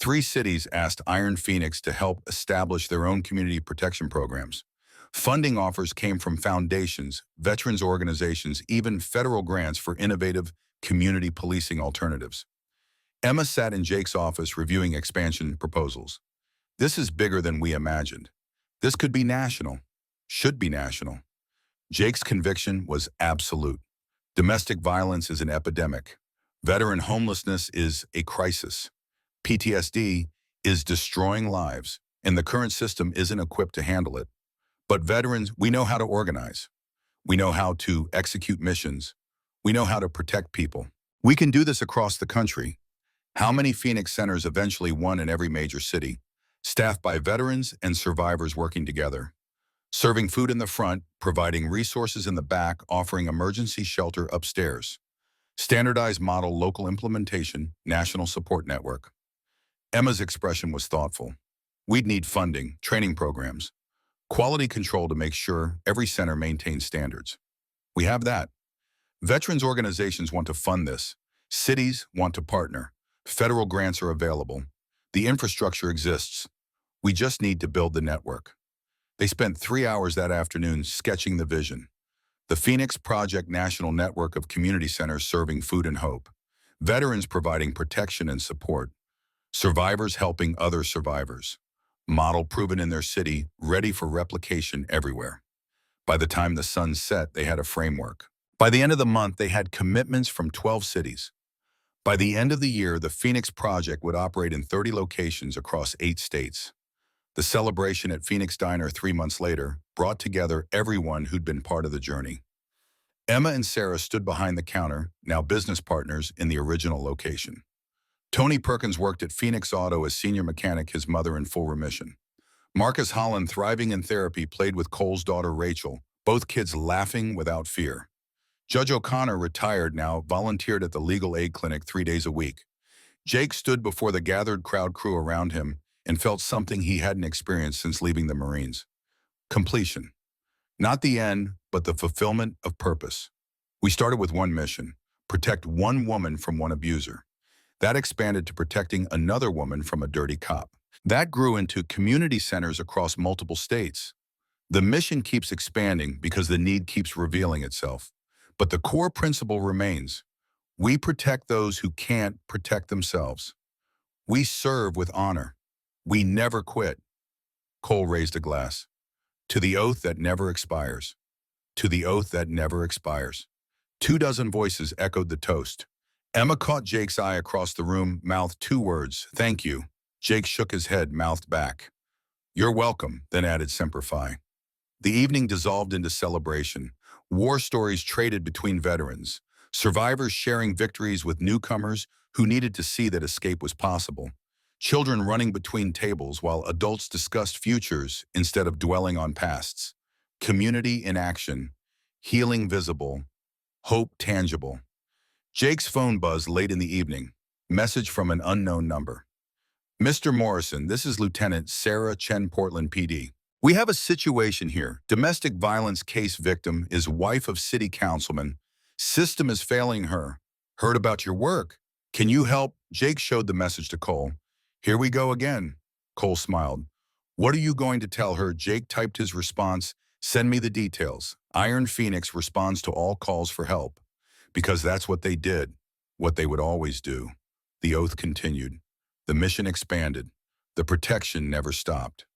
3 cities asked Iron Phoenix to help establish their own community protection programs. Funding offers came from foundations, veterans organizations, even federal grants for innovative community policing alternatives. Emma sat in Jake's office reviewing expansion proposals. This is bigger than we imagined. This could be national, should be national. Jake's conviction was absolute. Domestic violence is an epidemic. Veteran homelessness is a crisis. PTSD is destroying lives, and the current system isn't equipped to handle it. But veterans, we know how to organize. We know how to execute missions. We know how to protect people. We can do this across the country. How many Phoenix centers, eventually one in every major city, staffed by veterans and survivors working together, serving food in the front, providing resources in the back, offering emergency shelter upstairs. Standardized model, local implementation, national support network. Emma's expression was thoughtful. We'd need funding, training programs, quality control to make sure every center maintains standards. We have that. Veterans organizations want to fund this. Cities want to partner. Federal grants are available. The infrastructure exists. We just need to build the network. They spent 3 hours that afternoon sketching the vision. The Phoenix Project National Network of Community Centers serving food and hope. Veterans providing protection and support. Survivors helping other survivors. Model proven in their city, ready for replication everywhere. By the time the sun set, they had a framework. By the end of the month, they had commitments from 12 cities. By the end of the year, the Phoenix Project would operate in 30 locations across 8 states. The celebration at Phoenix Diner 3 months later brought together everyone who'd been part of the journey. Emma and Sarah stood behind the counter, now business partners in the original location. Tony Perkins worked at Phoenix Auto as senior mechanic, his mother in full remission. Marcus Holland, thriving in therapy, played with Cole's daughter Rachel, both kids laughing without fear. Judge O'Connor, retired now, volunteered at the legal aid clinic 3 days a week. Jake stood before the gathered crowd crew around him and felt something he hadn't experienced since leaving the Marines. Completion. Not the end, but the fulfillment of purpose. We started with one mission: protect one woman from one abuser. That expanded to protecting another woman from a dirty cop. That grew into community centers across multiple states. The mission keeps expanding because the need keeps revealing itself. But the core principle remains: we protect those who can't protect themselves. We serve with honor. We never quit. Cole raised a glass. To the oath that never expires. To the oath that never expires. 24 voices echoed the toast. Emma caught Jake's eye across the room, mouthed 2 words: "Thank you." Jake shook his head, mouthed back, "You're welcome," then added Semper Fi. The evening dissolved into celebration. War stories traded between veterans. Survivors sharing victories with newcomers who needed to see that escape was possible. Children running between tables while adults discussed futures instead of dwelling on pasts. Community in action. Healing visible. Hope tangible. Jake's phone buzzed late in the evening. Message from an unknown number. "Mr. Morrison, this is Lieutenant Sarah Chen, Portland PD. We have a situation here. Domestic violence case victim is wife of city councilman. System is failing her. Heard about your work. Can you help? Jake showed the message to Cole. Here we go again. Cole smiled. What are you going to tell her? Jake typed his response. Send me the details. Iron Phoenix responds to all calls for help. Because that's what they did, what they would always do. The oath continued. The mission expanded. The protection never stopped.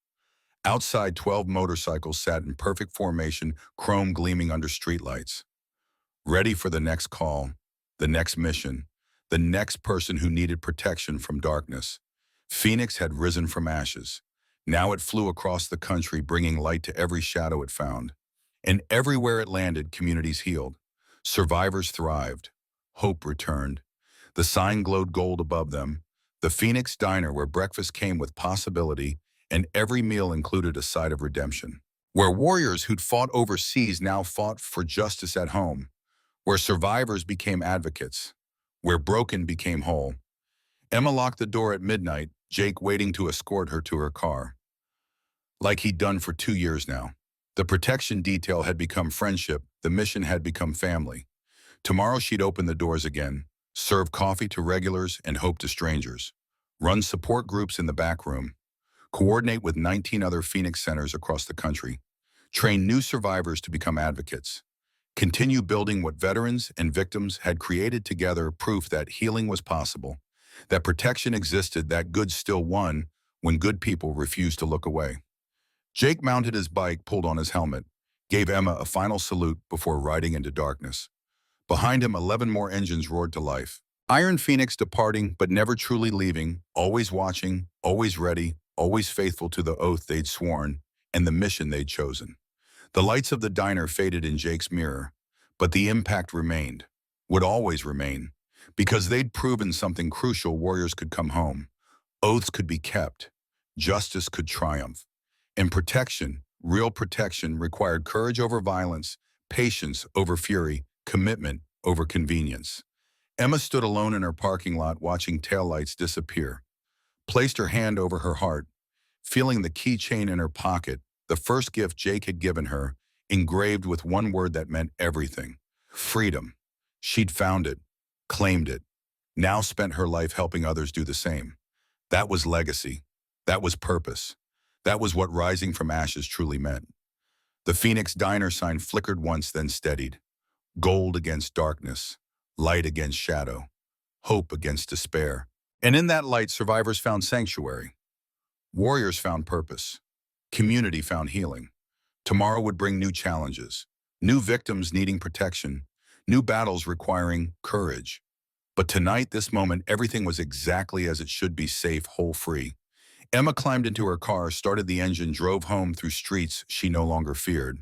Outside, 12 motorcycles sat in perfect formation, chrome gleaming under streetlights. Ready for the next call, the next mission, the next person who needed protection from darkness. Phoenix had risen from ashes. Now it flew across the country, bringing light to every shadow it found. And everywhere it landed, communities healed. Survivors thrived. Hope returned. The sign glowed gold above them. The Phoenix Diner, where breakfast came with possibility, and every meal included a side of redemption. Where warriors who'd fought overseas now fought for justice at home. Where survivors became advocates. Where broken became whole. Emma locked the door at midnight, Jake waiting to escort her to her car. Like he'd done for 2 years now. The protection detail had become friendship, the mission had become family. Tomorrow she'd open the doors again, serve coffee to regulars and hope to strangers, run support groups in the back room, coordinate with 19 other Phoenix centers across the country, train new survivors to become advocates, continue building what veterans and victims had created together, proof that healing was possible, that protection existed, that good still won when good people refused to look away. Jake mounted his bike, pulled on his helmet, gave Emma a final salute before riding into darkness. Behind him, 11 more engines roared to life. Iron Phoenix departing, but never truly leaving, always watching, always ready, always faithful to the oath they'd sworn and the mission they'd chosen. The lights of the diner faded in Jake's mirror, but the impact remained, would always remain, because they'd proven something crucial: warriors could come home, oaths could be kept, justice could triumph. And protection, real protection, required courage over violence, patience over fury, commitment over convenience. Emma stood alone in her parking lot watching taillights disappear, placed her hand over her heart, feeling the keychain in her pocket, the first gift Jake had given her, engraved with one word that meant everything: freedom. She'd found it, claimed it, now spent her life helping others do the same. That was legacy. That was purpose. That was what rising from ashes truly meant. The Phoenix Diner sign flickered once, then steadied. Gold against darkness, light against shadow, hope against despair. And in that light, survivors found sanctuary. Warriors found purpose. Community found healing. Tomorrow would bring new challenges, new victims needing protection, new battles requiring courage. But tonight, this moment, everything was exactly as it should be: safe, whole, free. Emma climbed into her car, started the engine, drove home through streets she no longer feared.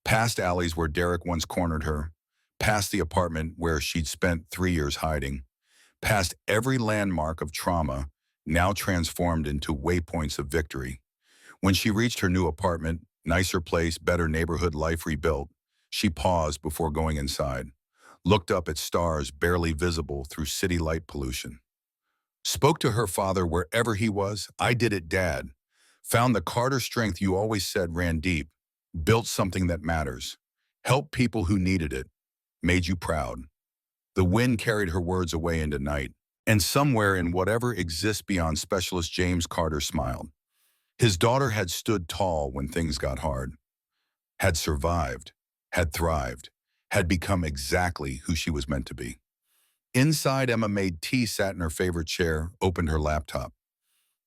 Past alleys where Derek once cornered her, past the apartment where she'd spent 3 years hiding, past every landmark of trauma, now transformed into waypoints of victory. When she reached her new apartment, nicer place, better neighborhood, life rebuilt, she paused before going inside, looked up at stars barely visible through city light pollution. Spoke to her father wherever he was. I did it, Dad. Found the Carter strength you always said ran deep. Built something that matters. Helped people who needed it. Made you proud. The wind carried her words away into night. And somewhere in whatever exists beyond, Specialist James Carter smiled. His daughter had stood tall when things got hard. Had survived. Had thrived. Had become exactly who she was meant to be. Inside, Emma made tea, sat in her favorite chair, opened her laptop.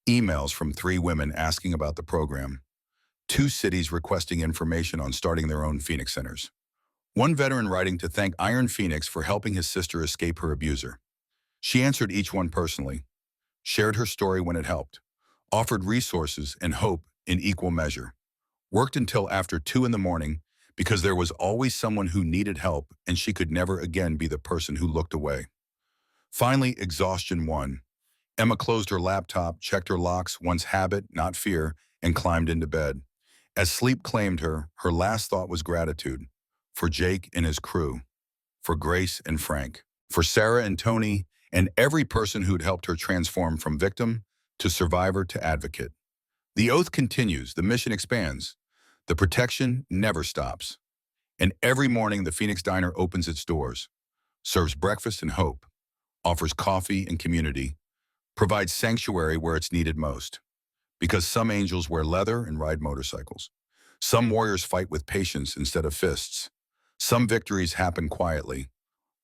Emails from 3 women asking about the program. 2 cities requesting information on starting their own Phoenix centers. 1 veteran writing to thank Iron Phoenix for helping his sister escape her abuser. She answered each one personally, shared her story when it helped, offered resources and hope in equal measure. Worked until after 2 in the morning because there was always someone who needed help and she could never again be the person who looked away. Finally, exhaustion won. Emma closed her laptop, checked her locks, once habit, not fear, and climbed into bed. As sleep claimed her, her last thought was gratitude. For Jake and his crew. For Grace and Frank. For Sarah and Tony, and every person who'd helped her transform from victim to survivor to advocate. The oath continues, the mission expands. The protection never stops. And every morning, the Phoenix Diner opens its doors, serves breakfast and hope. offers coffee and community, provides sanctuary where it's needed most. Because some angels wear leather and ride motorcycles. Some warriors fight with patience instead of fists. Some victories happen quietly,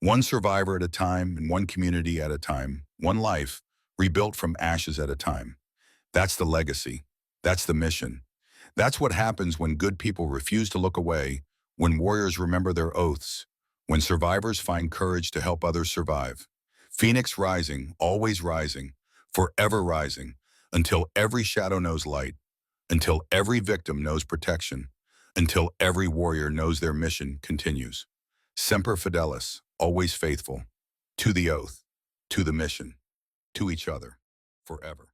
one survivor at a time and one community at a time, one life rebuilt from ashes at a time. That's the legacy. That's the mission. That's what happens when good people refuse to look away, when warriors remember their oaths, when survivors find courage to help others survive. Phoenix rising, always rising, forever rising, until every shadow knows light, until every victim knows protection, until every warrior knows their mission continues. Semper Fidelis, always faithful, to the oath, to the mission, to each other, forever.